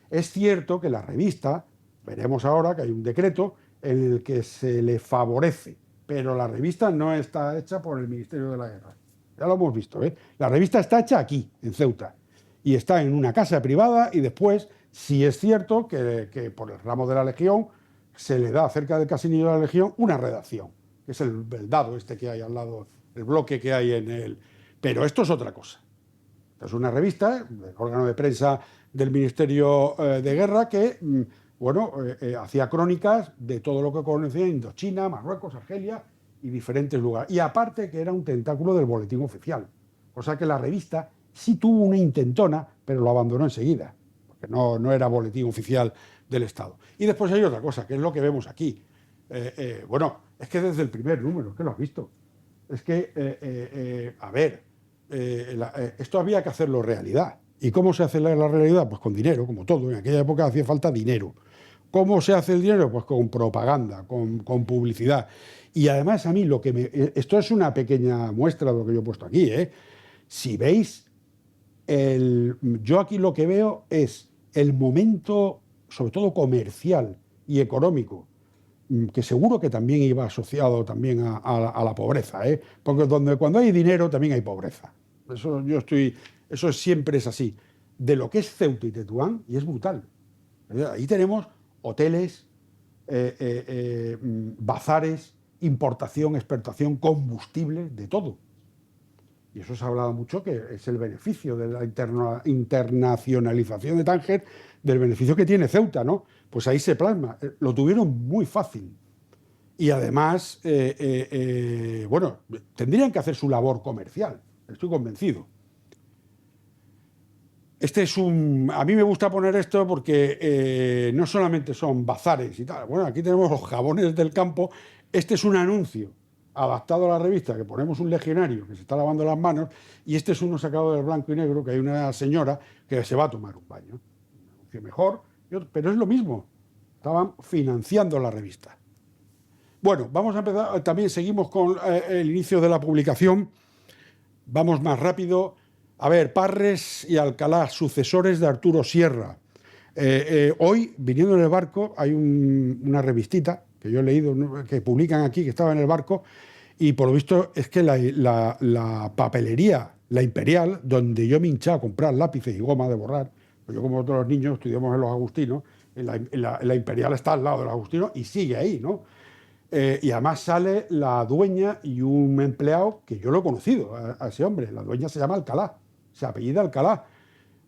Es cierto que la revista, veremos ahora que hay un decreto en el que se le favorece, pero la revista no está hecha por el Ministerio de la Guerra. Ya lo hemos visto, ¿eh? La revista está hecha aquí, en Ceuta, y está en una casa privada y después, sí es cierto que por el ramo de la Legión se le da cerca del Casinillo de la Legión una redacción, que es el dado este que hay al lado, el bloque que hay en el... Pero esto es otra cosa. Esto es una revista, el órgano de prensa del Ministerio de Guerra que, hacía crónicas de todo lo que conocía Indochina, Marruecos, Argelia y diferentes lugares. Y aparte que era un tentáculo del boletín oficial. O sea que la revista sí tuvo una intentona, pero lo abandonó enseguida, porque no era boletín oficial del Estado. Y después hay otra cosa, que es lo que vemos aquí. Es que desde el primer número, que lo has visto. Es que, esto había que hacerlo realidad. ¿Y cómo se hace la realidad? Pues con dinero, como todo. En aquella época hacía falta dinero. ¿Cómo se hace el dinero? Pues con propaganda, con publicidad. Y además a mí esto es una pequeña muestra de lo que yo he puesto aquí, ¿eh? Si veis, yo aquí lo que veo es el momento, sobre todo comercial y económico, que seguro que también iba asociado también a la pobreza, ¿eh? Porque cuando hay dinero también hay pobreza. Eso siempre es así. De lo que es Ceuta y Tetuán, y es brutal. Ahí tenemos hoteles, bazares, importación, exportación, combustible, de todo. Y eso se ha hablado mucho, que es el beneficio de la internacionalización de Tánger, del beneficio que tiene Ceuta, ¿no? Pues ahí se plasma. Lo tuvieron muy fácil. Y además, tendrían que hacer su labor comercial. Estoy convencido. A mí me gusta poner esto porque no solamente son bazares y tal. Bueno, aquí tenemos los jabones del campo. Este es un anuncio adaptado a la revista, que ponemos un legionario que se está lavando las manos, y este es uno sacado del Blanco y Negro, que hay una señora que se va a tomar un baño. Un anuncio mejor, pero es lo mismo. Estaban financiando la revista. Bueno, vamos a empezar. También seguimos con el inicio de la publicación. Vamos más rápido. A ver, Parres y Alcalá, sucesores de Arturo Sierra. Hoy, viniendo en el barco, hay una revistita que yo he leído, que publican aquí, que estaba en el barco, y por lo visto es que la papelería, la Imperial, donde yo me hinché a comprar lápices y goma de borrar, pues yo como todos los niños estudiamos en los Agustinos, la Imperial está al lado de los Agustinos y sigue ahí, ¿no? Y además sale la dueña y un empleado que yo lo he conocido, a ese hombre. La dueña se llama Alcalá, se apellida Alcalá.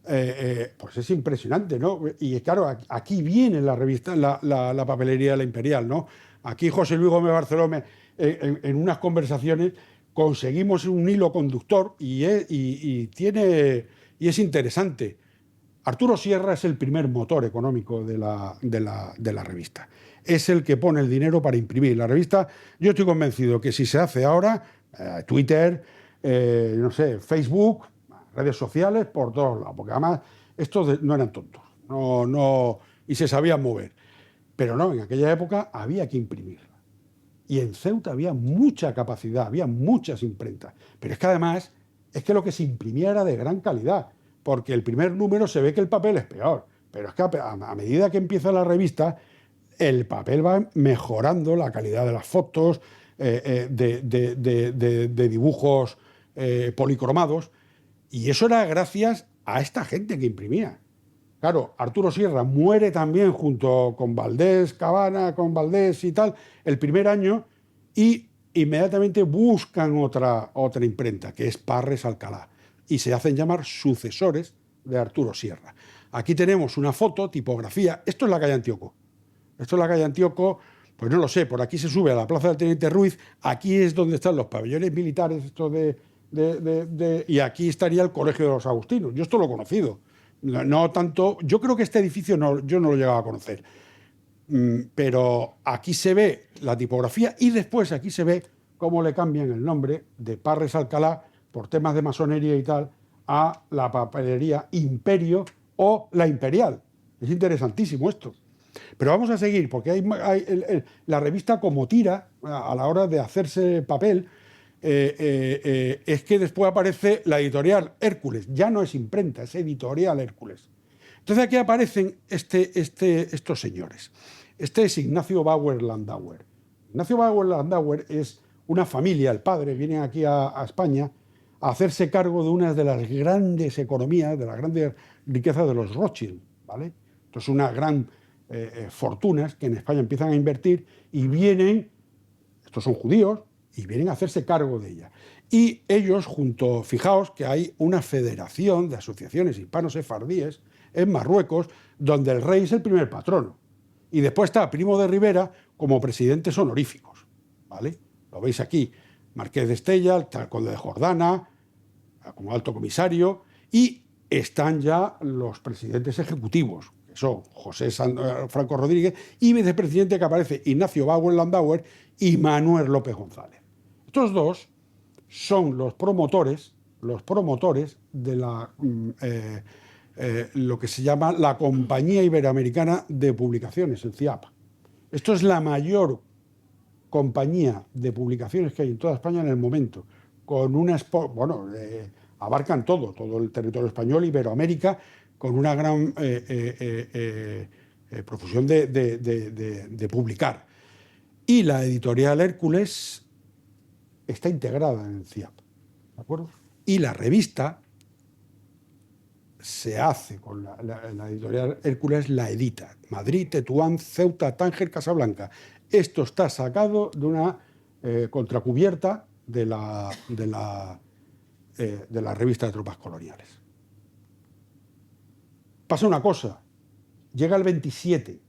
Pues es impresionante, ¿no? Y claro, aquí viene la revista, la papelería de la Imperial, ¿no? Aquí José Luis Gómez Barceló, en unas conversaciones, conseguimos un hilo conductor y es interesante. Arturo Sierra es el primer motor económico de la revista. Es el que pone el dinero para imprimir. La revista, yo estoy convencido que si se hace ahora, Twitter, Facebook, redes sociales, por todos lados, porque además estos no eran tontos, y se sabían mover. Pero no, en aquella época había que imprimirla. Y en Ceuta había mucha capacidad, había muchas imprentas. Pero es que además, es que lo que se imprimía era de gran calidad, porque el primer número se ve que el papel es peor. Pero es que a medida que empieza la revista, el papel va mejorando la calidad de las fotos, de dibujos policromados, y eso era gracias a esta gente que imprimía. Claro, Arturo Sierra muere también junto con Valdés Cabana, con Valdés y tal, el primer año, y inmediatamente buscan otra imprenta, que es Parres Alcalá, y se hacen llamar sucesores de Arturo Sierra. Aquí tenemos una foto, tipografía, esto es la calle Antíoco. Esto es la calle Antíoco, pues no lo sé, por aquí se sube a la plaza del Teniente Ruiz, aquí es donde están los pabellones militares, esto y aquí estaría el Colegio de los Agustinos. Yo esto lo he conocido. No tanto, yo creo que este edificio yo no lo llegaba a conocer, pero aquí se ve la tipografía y después aquí se ve cómo le cambian el nombre de Parres Alcalá por temas de masonería y tal a la papelería Imperio o la Imperial. Es interesantísimo esto. Pero vamos a seguir, porque la revista como tira a la hora de hacerse papel, es que después aparece la editorial Hércules. Ya no es imprenta, es editorial Hércules. Entonces aquí aparecen estos señores. Este es Ignacio Bauer Landauer. Ignacio Bauer Landauer es una familia, el padre, viene aquí a España a hacerse cargo de una de las grandes economías, de las grandes riquezas de los Rothschild, ¿vale? Entonces una gran fortunas que en España empiezan a invertir y vienen, estos son judíos, y vienen a hacerse cargo de ella. Y ellos, fijaos que hay una federación de asociaciones hispano-sefardíes en Marruecos, donde el rey es el primer patrono. Y después está Primo de Rivera como presidentes honoríficos, ¿vale? Lo veis aquí, Marqués de Estella, el conde de Jordana, como alto comisario, y están ya los presidentes ejecutivos, que son José Franco Rodríguez, y vicepresidente que aparece Ignacio Bauer Landauer y Manuel López González. Estos dos son los promotores de lo que se llama la Compañía Iberoamericana de Publicaciones, el CIAP. Esto es la mayor compañía de publicaciones que hay en toda España en el momento, con abarcan todo el territorio español, Iberoamérica, con una gran profusión de publicar. Y la editorial Hércules está integrada en el CIAP, ¿de acuerdo? Y la revista se hace con la editorial Hércules, la edita. Madrid, Tetuán, Ceuta, Tánger, Casablanca. Esto está sacado de una contracubierta de la revista de tropas coloniales. Pasa una cosa, llega el 27,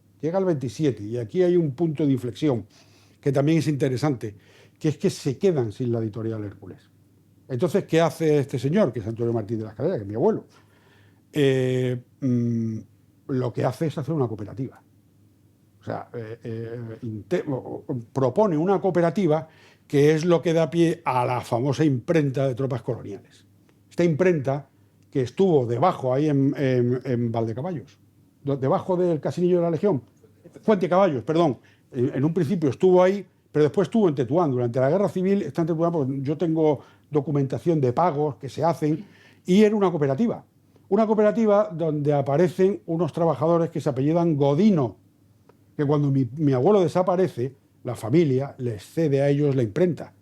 y aquí hay un punto de inflexión que también es interesante, que es que se quedan sin la editorial Hércules. Entonces, ¿qué hace este señor, que es Antonio Martín de la Escalera, que es mi abuelo? Lo que hace es hacer una cooperativa. O sea, propone una cooperativa que es lo que da pie a la famosa imprenta de tropas coloniales. Esta imprenta que estuvo debajo, ahí en Valdecaballos, debajo del Casinillo de la Legión, Fuentecaballos, perdón, en un principio estuvo ahí, pero después estuvo en Tetuán. Durante la Guerra Civil está en Tetuán, porque yo tengo documentación de pagos que se hacen, y era una cooperativa. Una cooperativa donde aparecen unos trabajadores que se apellidan Godino, que cuando mi abuelo desaparece, la familia les cede a ellos la imprenta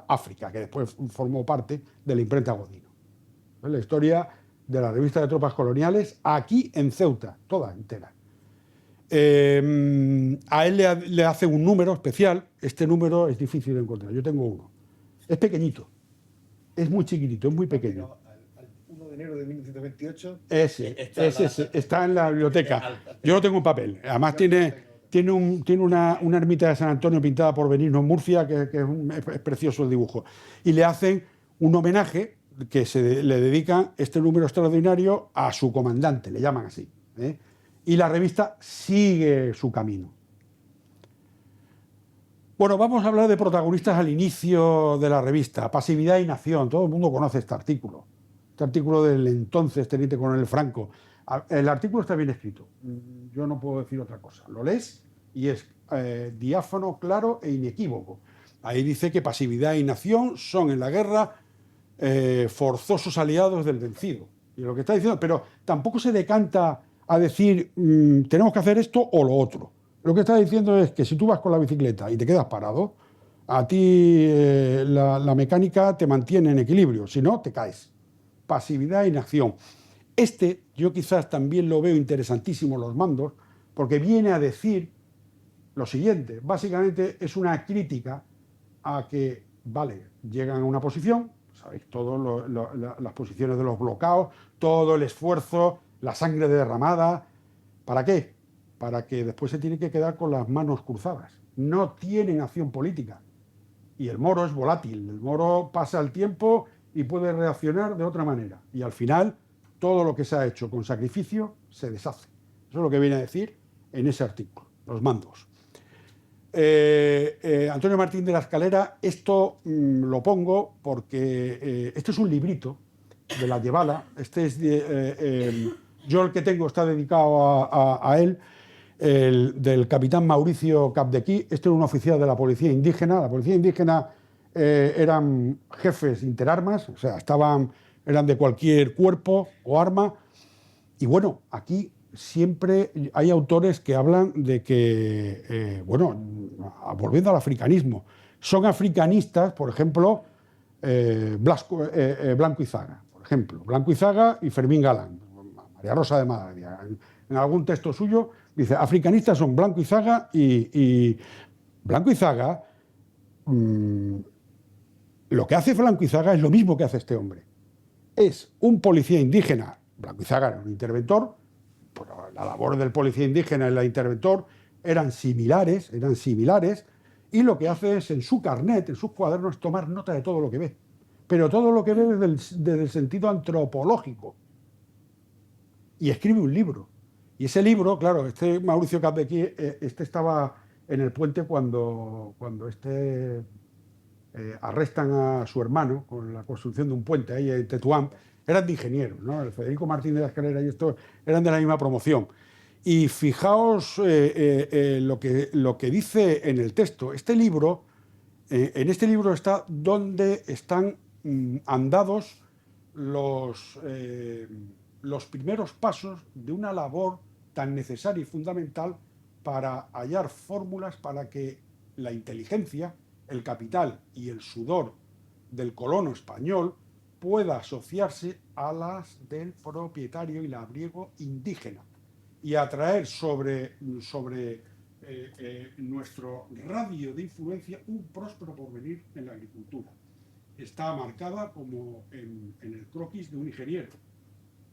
África, que después formó parte de la imprenta Godino. Es la historia de la revista de tropas coloniales aquí en Ceuta, toda entera. A él le hace un número especial. Este número es difícil de encontrar, yo tengo uno. Es pequeñito, es muy chiquitito, es muy pequeño. Al 1 de enero de 1928 está en la biblioteca. Yo lo tengo en papel. Además tiene una ermita de San Antonio pintada por Benigno en Murcia, que es precioso el dibujo. Y le hacen un homenaje que le dedican este número extraordinario a su comandante, le llaman así, ¿eh? Y la revista sigue su camino. Bueno, vamos a hablar de protagonistas al inicio de la revista. Pasividad y nación. Todo el mundo conoce este artículo del entonces teniente coronel Franco. El artículo está bien escrito. Yo no puedo decir otra cosa. Lo lees y es diáfano, claro e inequívoco. Ahí dice que pasividad e inacción son en la guerra forzosos aliados del vencido. Y lo que está diciendo, pero tampoco se decanta a decir tenemos que hacer esto o lo otro. Lo que está diciendo es que si tú vas con la bicicleta y te quedas parado, a ti la mecánica te mantiene en equilibrio, si no, te caes. Pasividad e inacción. Yo quizás también lo veo interesantísimo, los mandos, porque viene a decir lo siguiente. Básicamente es una crítica a que, vale, llegan a una posición, sabéis, todas las posiciones de los bloqueados, todo el esfuerzo, la sangre derramada. ¿Para qué? Para que después se tienen que quedar con las manos cruzadas. No tienen acción política. Y el moro es volátil. El moro pasa el tiempo y puede reaccionar de otra manera. Y al final, todo lo que se ha hecho con sacrificio se deshace. Eso es lo que viene a decir en ese artículo, los mandos. Antonio Martín de la Escalera, esto lo pongo porque esto es un librito de la Llevala. Yo el que tengo está dedicado a él, del capitán Mauricio Capdequí. Este era un oficial de la policía indígena. La policía indígena eran jefes interarmas, o sea, eran de cualquier cuerpo o arma. Y bueno, aquí siempre hay autores que hablan de que, volviendo al africanismo, son africanistas, por ejemplo, Blanco Izaga, por ejemplo, Blanco Izaga y Fermín Galán, María Rosa de Madariaga. En algún texto suyo dice, africanistas son Blanco Izaga y Blanco Izaga, lo que hace Blanco Izaga es lo mismo que hace este hombre. Es un policía indígena. Blanco Izaga era un interventor, pero la labor del policía indígena y el interventor eran similares, y lo que hace es en su carnet, en sus cuadernos, tomar nota de todo lo que ve. Pero todo lo que ve desde el sentido antropológico. Y escribe un libro. Y ese libro, claro, Mauricio Capdequí, estaba en el puente cuando arrestan a su hermano con la construcción de un puente ahí en Tetuán. Eran de ingenieros, ¿no? El Federico Martín de la Escalera y estos eran de la misma promoción. Y fijaos lo que dice en el texto. En este libro está donde están andados los primeros pasos de una labor tan necesaria y fundamental para hallar fórmulas para que la inteligencia, el capital y el sudor del colono español pueda asociarse a las del propietario y labriego indígena y atraer sobre nuestro radio de influencia un próspero porvenir en la agricultura. Está marcada como en el croquis de un ingeniero,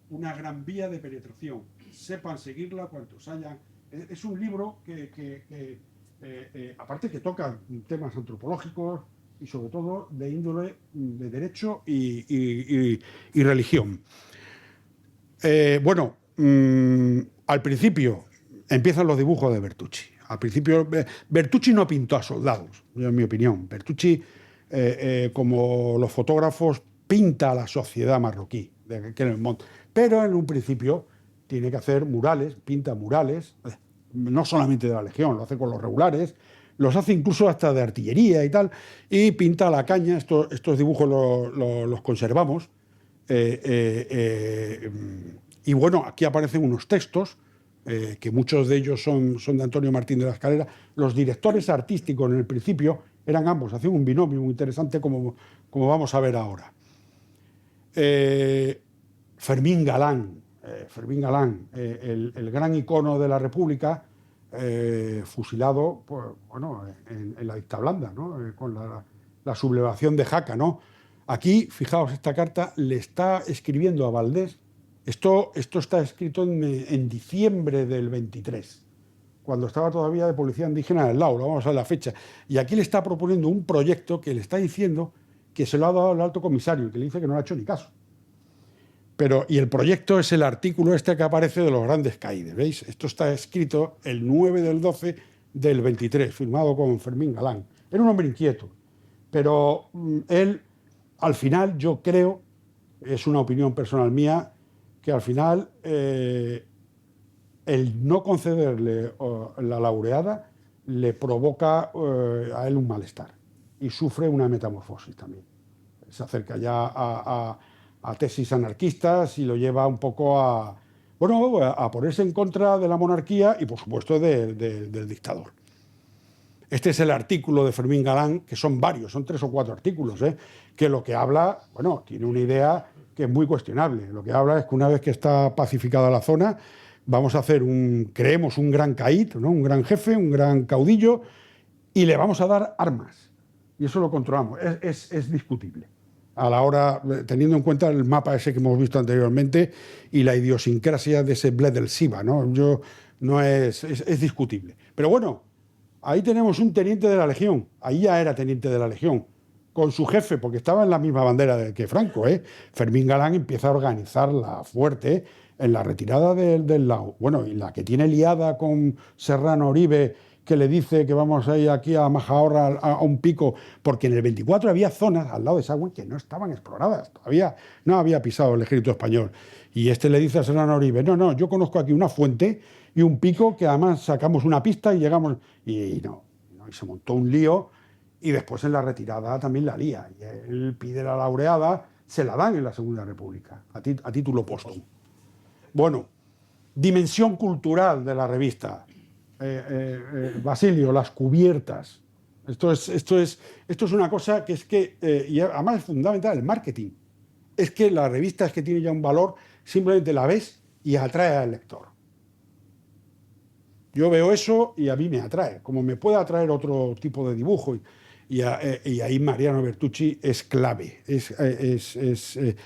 una gran vía de penetración. Sepan seguirla cuantos hayan. Es un libro que aparte que toca temas antropológicos y sobre todo de índole de derecho y religión. Al principio empiezan los dibujos de Bertucci. Al principio Bertucci no pintó a soldados, en mi opinión. Bertucci, como los fotógrafos, pinta a la sociedad marroquí de aquel monte. Pero en un principio tiene que hacer murales, pinta murales, no solamente de la Legión, lo hace con los regulares, los hace incluso hasta de artillería y tal, y pinta a la caña. Estos dibujos los conservamos. Y bueno, aquí aparecen unos textos, que muchos de ellos son de Antonio Martín de la Escalera. Los directores artísticos en el principio eran ambos, hacían un binomio muy interesante como vamos a ver ahora. Fermín Galán, el gran icono de la República, fusilado pues, en la dictablanda, ¿no? Con la sublevación de Jaca, ¿no? Aquí, fijaos, esta carta le está escribiendo a Valdés. Esto está escrito en diciembre del 23, cuando estaba todavía de policía indígena en el Lauro, vamos a ver la fecha. Y aquí le está proponiendo un proyecto que le está diciendo que se lo ha dado al alto comisario y que le dice que no le ha hecho ni caso. Y el proyecto es el artículo que aparece de los grandes caídes, ¿veis? Esto está escrito el 9 del 12 del 23, firmado con Fermín Galán. Era un hombre inquieto, pero él, al final, yo creo, es una opinión personal mía, que al final el no concederle la laureada le provoca a él un malestar y sufre una metamorfosis también. Se acerca ya a tesis anarquistas y lo lleva un poco a ponerse en contra de la monarquía y, por supuesto, del dictador. Este es el artículo de Fermín Galán, que son varios, son 3 o 4 artículos, que lo que habla, bueno, tiene una idea que es muy cuestionable. Lo que habla es que una vez que está pacificada la zona, vamos a hacer creemos un gran caid, ¿no? Un gran jefe, un gran caudillo, y le vamos a dar armas. Y eso lo controlamos. Es discutible. A la hora, teniendo en cuenta el mapa ese que hemos visto anteriormente y la idiosincrasia de ese bled del Siva, ¿no? Es discutible. Pero bueno, ahí tenemos un teniente de la Legión. Ahí ya era teniente de la Legión. Con su jefe, porque estaba en la misma bandera que Franco, Fermín Galán empieza a organizarla fuerte en la retirada del Lao. Bueno, y la que tiene liada con Serrano Oribe, que le dice que vamos a ir aquí a Majahorra a un pico, porque en el 24 había zonas al lado de Sagüen que no estaban exploradas, todavía no había pisado el ejército español. Y este le dice a Serrano Oribe, no, yo conozco aquí una fuente y un pico que además sacamos una pista y llegamos... Y se montó un lío y después en la retirada también la lía. Y él pide la laureada, se la dan en la Segunda República, a título póstumo. Bueno, dimensión cultural de la revista. Basilio, las cubiertas. Esto es una cosa que es que, y además es fundamental, el marketing. Es que la revista es que tiene ya un valor, simplemente la ves y atrae al lector. Yo veo eso y a mí me atrae, como me puede atraer otro tipo de dibujo. Y ahí Mariano Bertucci es clave.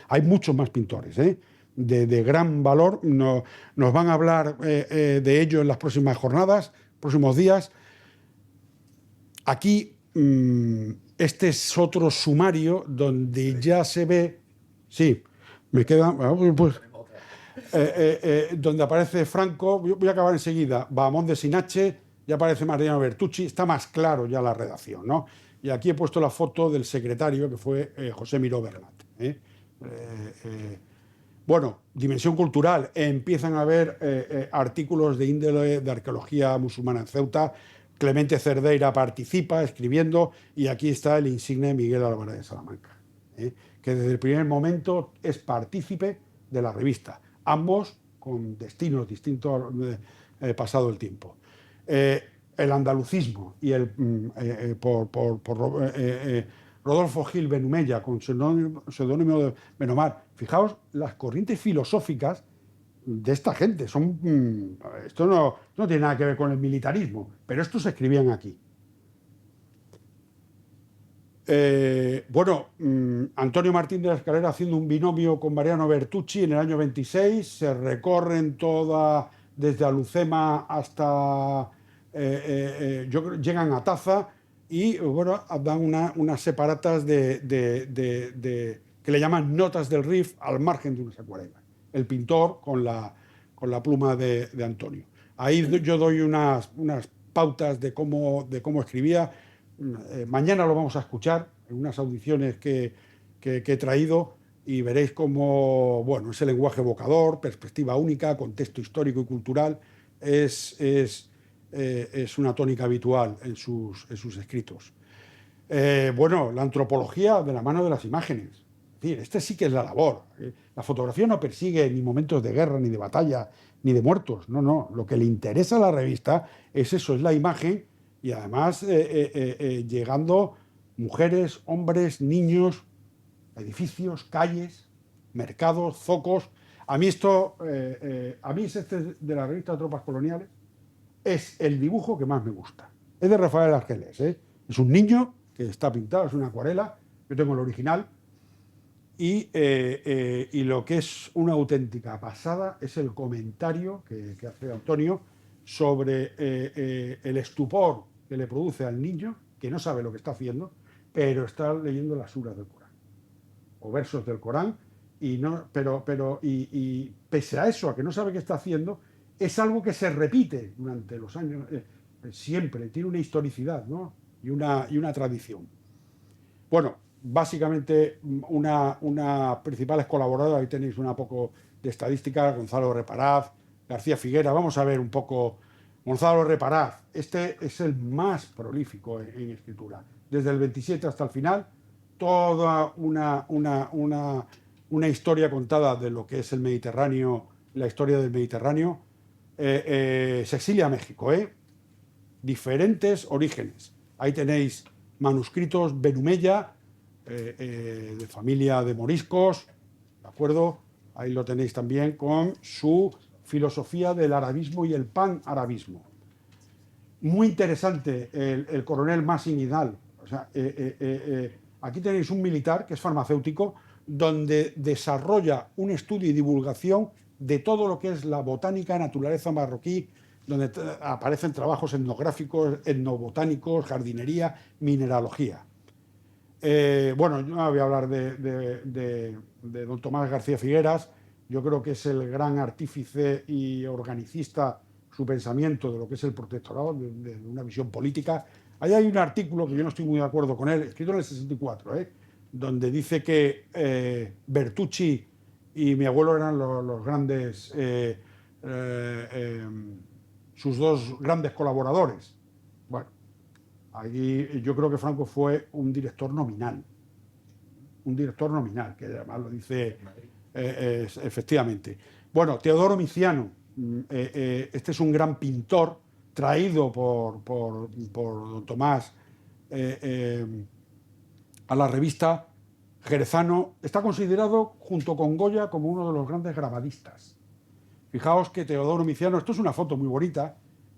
Hay muchos más pintores, de gran valor. Nos van a hablar de ello en las próximas jornadas, próximos días. Aquí, este es otro sumario donde ya se ve... Sí, me queda... Pues, donde aparece Franco, voy a acabar enseguida, Bahamón de Sinache, ya aparece Mariano Bertucci, está más claro ya la redacción, ¿no? Y aquí he puesto la foto del secretario, que fue José Miró Bernat. Bueno, dimensión cultural. Empiezan a haber artículos de índole de arqueología musulmana en Ceuta. Clemente Cerdeira participa escribiendo y aquí está el insigne Miguel Álvarez de Salamanca, que desde el primer momento es partícipe de la revista. Ambos con destinos distintos pasado el tiempo. El andalucismo y Rodolfo Gil Benumella, con seudónimo de Benomar. Fijaos las corrientes filosóficas de esta gente. Esto no tiene nada que ver con el militarismo, pero estos se escribían aquí. Antonio Martín de la Escalera haciendo un binomio con Mariano Bertucci en el año 26, se recorren desde Alucema hasta... llegan a Taza y dan unas separatas que le llaman notas del Rif al margen de unas acuarelas. El pintor con la pluma de Antonio. Ahí yo doy unas pautas de cómo escribía. Mañana lo vamos a escuchar en unas audiciones que he traído y veréis cómo, ese lenguaje evocador, perspectiva única, contexto histórico y cultural, es una tónica habitual en sus escritos. La antropología de la mano de las imágenes. Es decir, este sí que es la labor. La fotografía no persigue ni momentos de guerra, ni de batalla, ni de muertos. No. Lo que le interesa a la revista es eso, es la imagen. Y además llegando mujeres, hombres, niños, edificios, calles, mercados, zocos. A mí de la revista Tropas Coloniales es el dibujo que más me gusta. Es de Rafael Argeles, Es un niño que está pintado, es una acuarela. Yo tengo el original. Y lo que es una auténtica pasada es el comentario que hace Antonio sobre el estupor que le produce al niño, que no sabe lo que está haciendo, pero está leyendo las suras del Corán o versos del Corán, y pese a eso, a que no sabe qué está haciendo, es algo que se repite durante los años, siempre, tiene una historicidad, ¿no? y una tradición. Básicamente una principales colaboradoras, ahí tenéis una poco de estadística, Gonzalo Reparaz, García Figuera. Vamos a ver un poco. Gonzalo Reparaz, este es el más prolífico en escritura. Desde el 27 hasta el final, toda una historia contada de lo que es el Mediterráneo, la historia del Mediterráneo. Se exilia a México, diferentes orígenes. Ahí tenéis manuscritos Benumella, de familia de moriscos, ¿de acuerdo? Ahí lo tenéis también con su filosofía del arabismo y el panarabismo. Muy interesante el coronel Massin Hidal. O sea, aquí tenéis un militar que es farmacéutico, donde desarrolla un estudio y divulgación de todo lo que es la botánica, naturaleza marroquí, donde aparecen trabajos etnográficos, etnobotánicos, jardinería, mineralogía. Bueno, yo no voy a hablar de don Tomás García Figueras. Yo creo que es el gran artífice y organicista, su pensamiento de lo que es el protectorado, de una visión política. Ahí hay un artículo que yo no estoy muy de acuerdo con él, escrito en el 64, donde dice que Bertucci y mi abuelo eran los grandes, sus dos grandes colaboradores. Bueno, allí yo creo que Franco fue un director nominal, que además lo dice efectivamente. Bueno, Teodoro Miciano, este es un gran pintor traído por don Tomás a la revista jerezano. Está considerado, junto con Goya, como uno de los grandes grabadistas. Fijaos que Teodoro Miciano, esto es una foto muy bonita,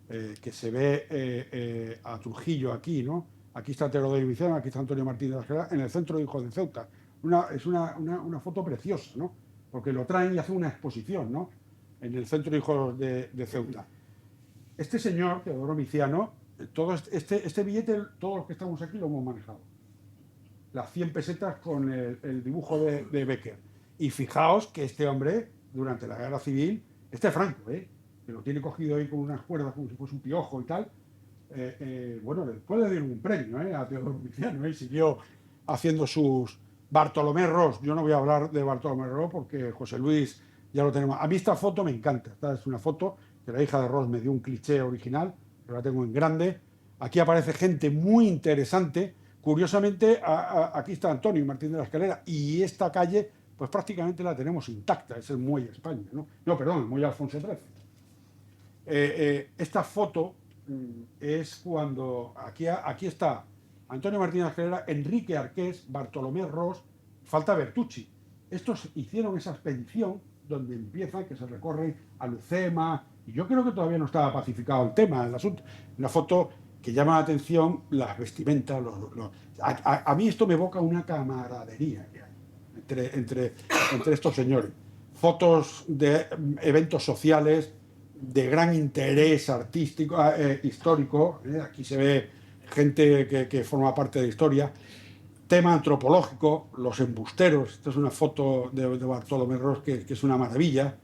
que se ve a Trujillo aquí, ¿no? Aquí está Teodoro Miciano, aquí está Antonio Martín de la Escalera, en el centro de Hijos de Ceuta. Es una foto preciosa, ¿no? Porque lo traen y hacen una exposición, ¿no? En el centro de Hijos de Ceuta. Este señor, Teodoro Miciano, todo este billete, todos los que estamos aquí lo hemos manejado. Las 100 pesetas con el dibujo de Becker. Y fijaos que este hombre, durante la Guerra Civil, este Franco, que lo tiene cogido ahí con unas cuerdas como si fuese un piojo y tal, bueno, le puede dar un premio a Teodoro Miciano, siguió haciendo sus Bartolomé Ros. Yo no voy a hablar de Bartolomé Ros porque José Luis ya lo tenemos. A mí esta foto me encanta. Esta es una foto que la hija de Ros me dio un cliché original, pero la tengo en grande. Aquí aparece gente muy interesante. Curiosamente, aquí está Antonio Martín de la Escalera, y esta calle, pues prácticamente la tenemos intacta. Es el Muelle España, ¿no? No, perdón, el Muelle Alfonso XIII. Esta foto es cuando aquí está Antonio Martín de la Escalera, Enrique Arqués, Bartolomé Ros, falta Bertucci. Estos hicieron esa expedición donde empieza, que se recorre a Lucema, y yo creo que todavía no estaba pacificado el tema, el asunto. Una foto que llama la atención, las vestimentas. A mí esto me evoca una camaradería que hay entre estos señores. Fotos de eventos sociales de gran interés artístico, histórico. Aquí se ve gente que forma parte de la historia. Tema antropológico, los embusteros. Esta es una foto de Bartolomé Ros que es una maravilla.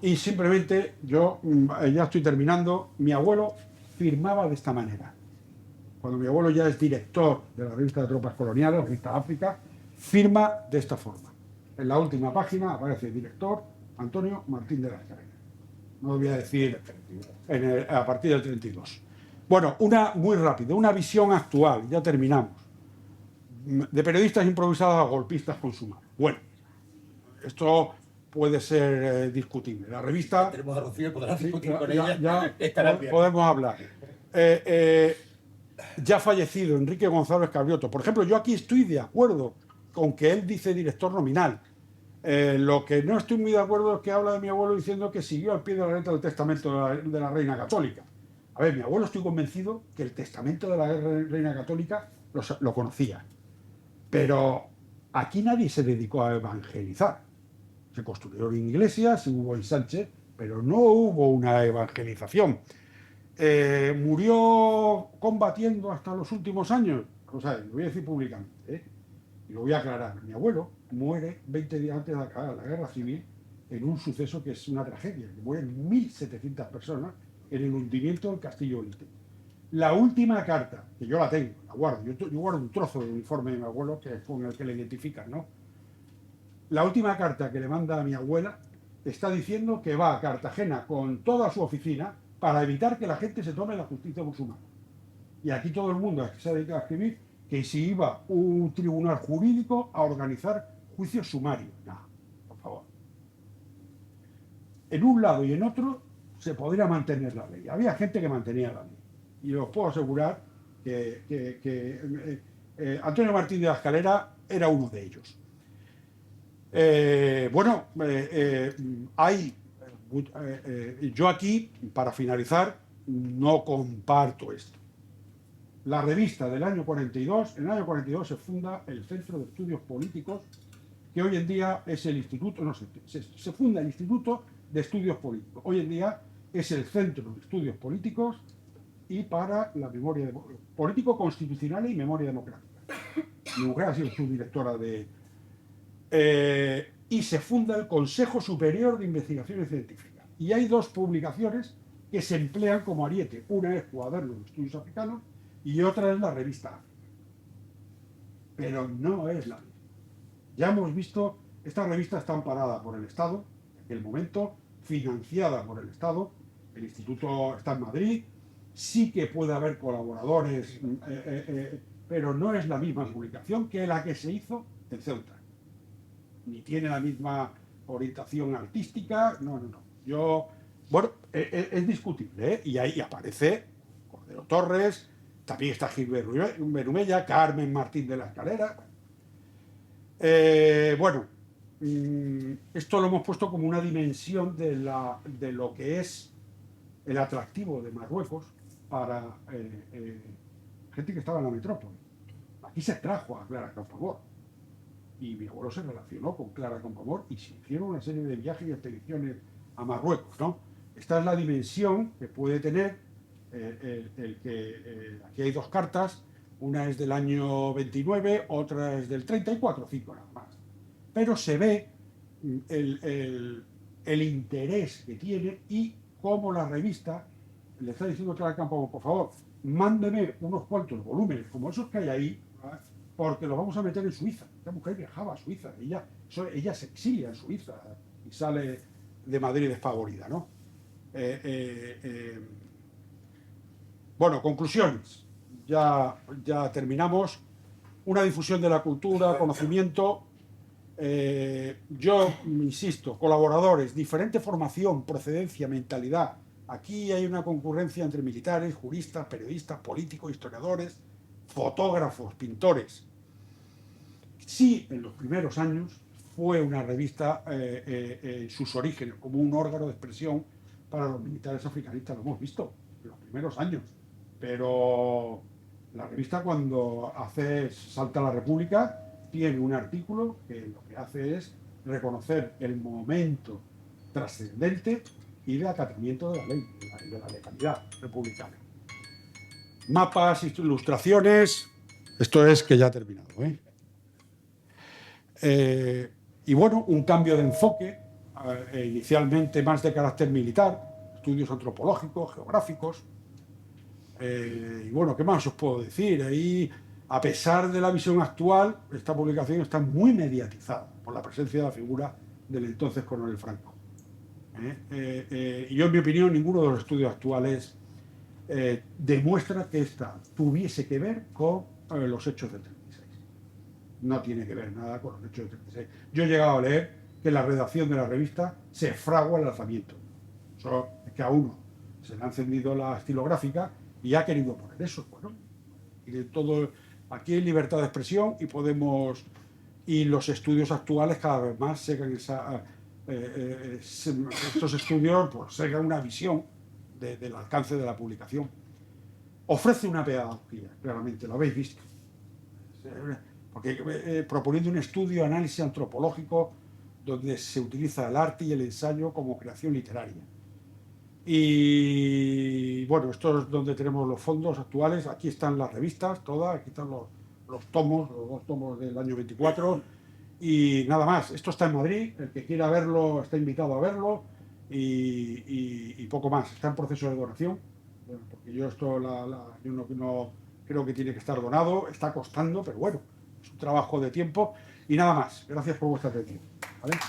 Y simplemente yo, ya estoy terminando, mi abuelo firmaba de esta manera. Cuando mi abuelo ya es director de la revista de tropas coloniales, la revista África, firma de esta forma. En la última página aparece director Antonio Martín de la Escalera. No lo voy a decir a partir del 32. Bueno, muy rápido, una visión actual, ya terminamos. De periodistas improvisados a golpistas consumados. Bueno, esto puede ser discutible. La revista... Tenemos a Rocío, podrás discutir con ella. Podemos hablar. Ya fallecido Enrique González Cabrioto. Por ejemplo, yo aquí estoy de acuerdo con que él dice director nominal. Lo que no estoy muy de acuerdo es que habla de mi abuelo diciendo que siguió al pie de la letra el testamento de la Reina Católica. A ver, mi abuelo, estoy convencido que el testamento de la Reina Católica lo conocía. Pero aquí nadie se dedicó a evangelizar. Se construyeron iglesias, hubo ensanches, pero no hubo una evangelización. Murió combatiendo hasta los últimos años. O sea, lo voy a decir públicamente, y lo voy a aclarar. Mi abuelo muere 20 días antes de acabar la guerra civil en un suceso que es una tragedia, que mueren 1.700 personas en el hundimiento del Castillo Olite. La última carta, que yo la tengo, la guardo, yo guardo un trozo del uniforme de mi abuelo, que es con el que le identifican, ¿no? La última carta que le manda a mi abuela está diciendo que va a Cartagena con toda su oficina para evitar que la gente se tome la justicia musulmana. Y aquí todo el mundo se ha dedicado a escribir que si iba un tribunal jurídico a organizar juicios sumarios. No, por favor. En un lado y en otro se podría mantener la ley. Había gente que mantenía la ley. Y os puedo asegurar que Antonio Martín de la Escalera era uno de ellos. Yo aquí, para finalizar, no comparto esto. La revista del año 42, en el año 42 se funda el Centro de Estudios Políticos, que hoy en día es el Instituto, se funda el Instituto de Estudios Políticos. Hoy en día es el Centro de Estudios Políticos y para la memoria político constitucional y memoria democrática. Mi mujer ha sido subdirectora de... y se funda el Consejo Superior de Investigaciones Científicas. Y hay dos publicaciones que se emplean como ariete. Una es Cuadernos de Estudios Africanos y otra es la revista África. Pero no es la misma. Ya hemos visto, esta revista está amparada por el Estado, en aquel momento, financiada por el Estado, el instituto está en Madrid, sí que puede haber colaboradores, pero no es la misma publicación que la que se hizo en Ceuta. Ni tiene la misma orientación artística, no. Es discutible, ¿eh? Y ahí aparece Cordero Torres, también está Gilbert Berumella, Carmen Martín de la Escalera. Esto lo hemos puesto como una dimensión de lo que es el atractivo de Marruecos para gente que estaba en la metrópoli. Aquí se trajo a Clara Campoamor y mi abuelo se relacionó con Clara Campoamor y se hicieron una serie de viajes y expediciones a Marruecos, ¿no? Esta es la dimensión que puede tener aquí hay dos cartas, una es del año 29, otra es del 34, 5 nada más. Pero se ve el interés que tiene y cómo la revista le está diciendo a Clara Campoamor, por favor, mándeme unos cuantos volúmenes como esos que hay ahí, ¿verdad? Porque los vamos a meter en Suiza. Esta mujer viajaba a Suiza, ella se exilia en Suiza y sale de Madrid despavorida, ¿no? Conclusiones. Ya terminamos. Una difusión de la cultura, conocimiento. Yo insisto, colaboradores, diferente formación, procedencia, mentalidad. Aquí hay una concurrencia entre militares, juristas, periodistas, políticos, historiadores, fotógrafos, pintores. Sí, en los primeros años fue una revista en sus orígenes, como un órgano de expresión para los militares africanistas, lo hemos visto en los primeros años. Pero la revista, cuando salta a la República, tiene un artículo que lo que hace es reconocer el momento trascendente y de acatamiento de la ley, de la legalidad republicana. Mapas, ilustraciones, esto es que ya ha terminado, ¿eh? Un cambio de enfoque, inicialmente más de carácter militar, estudios antropológicos, geográficos. ¿Qué más os puedo decir? Ahí, a pesar de la visión actual, esta publicación está muy mediatizada por la presencia de la figura del entonces coronel Franco. Y yo, en mi opinión, ninguno de los estudios actuales demuestra que esta tuviese que ver con los hechos del 36. No tiene que ver nada con los hechos del 36. Yo he llegado a leer que en la redacción de la revista se fragua el alzamiento. Eso es que a uno se le ha encendido la estilográfica y ha querido poner eso. Y de todo, aquí hay libertad de expresión y los estudios actuales cada vez más segan estos estudios, pues segan una visión del alcance de la publicación. Ofrece una pedagogía, claramente, lo habéis visto. Porque proponiendo un estudio, análisis antropológico, donde se utiliza el arte y el ensayo como creación literaria. Y esto es donde tenemos los fondos actuales. Aquí están las revistas, todas, aquí están los dos tomos del año 24. Y nada más, esto está en Madrid, el que quiera verlo está invitado a verlo y poco más. Está en proceso de donación, porque yo no creo que tiene que estar donado, está costando, pero bueno, es un trabajo de tiempo. Y nada más, gracias por vuestra atención. ¿vale?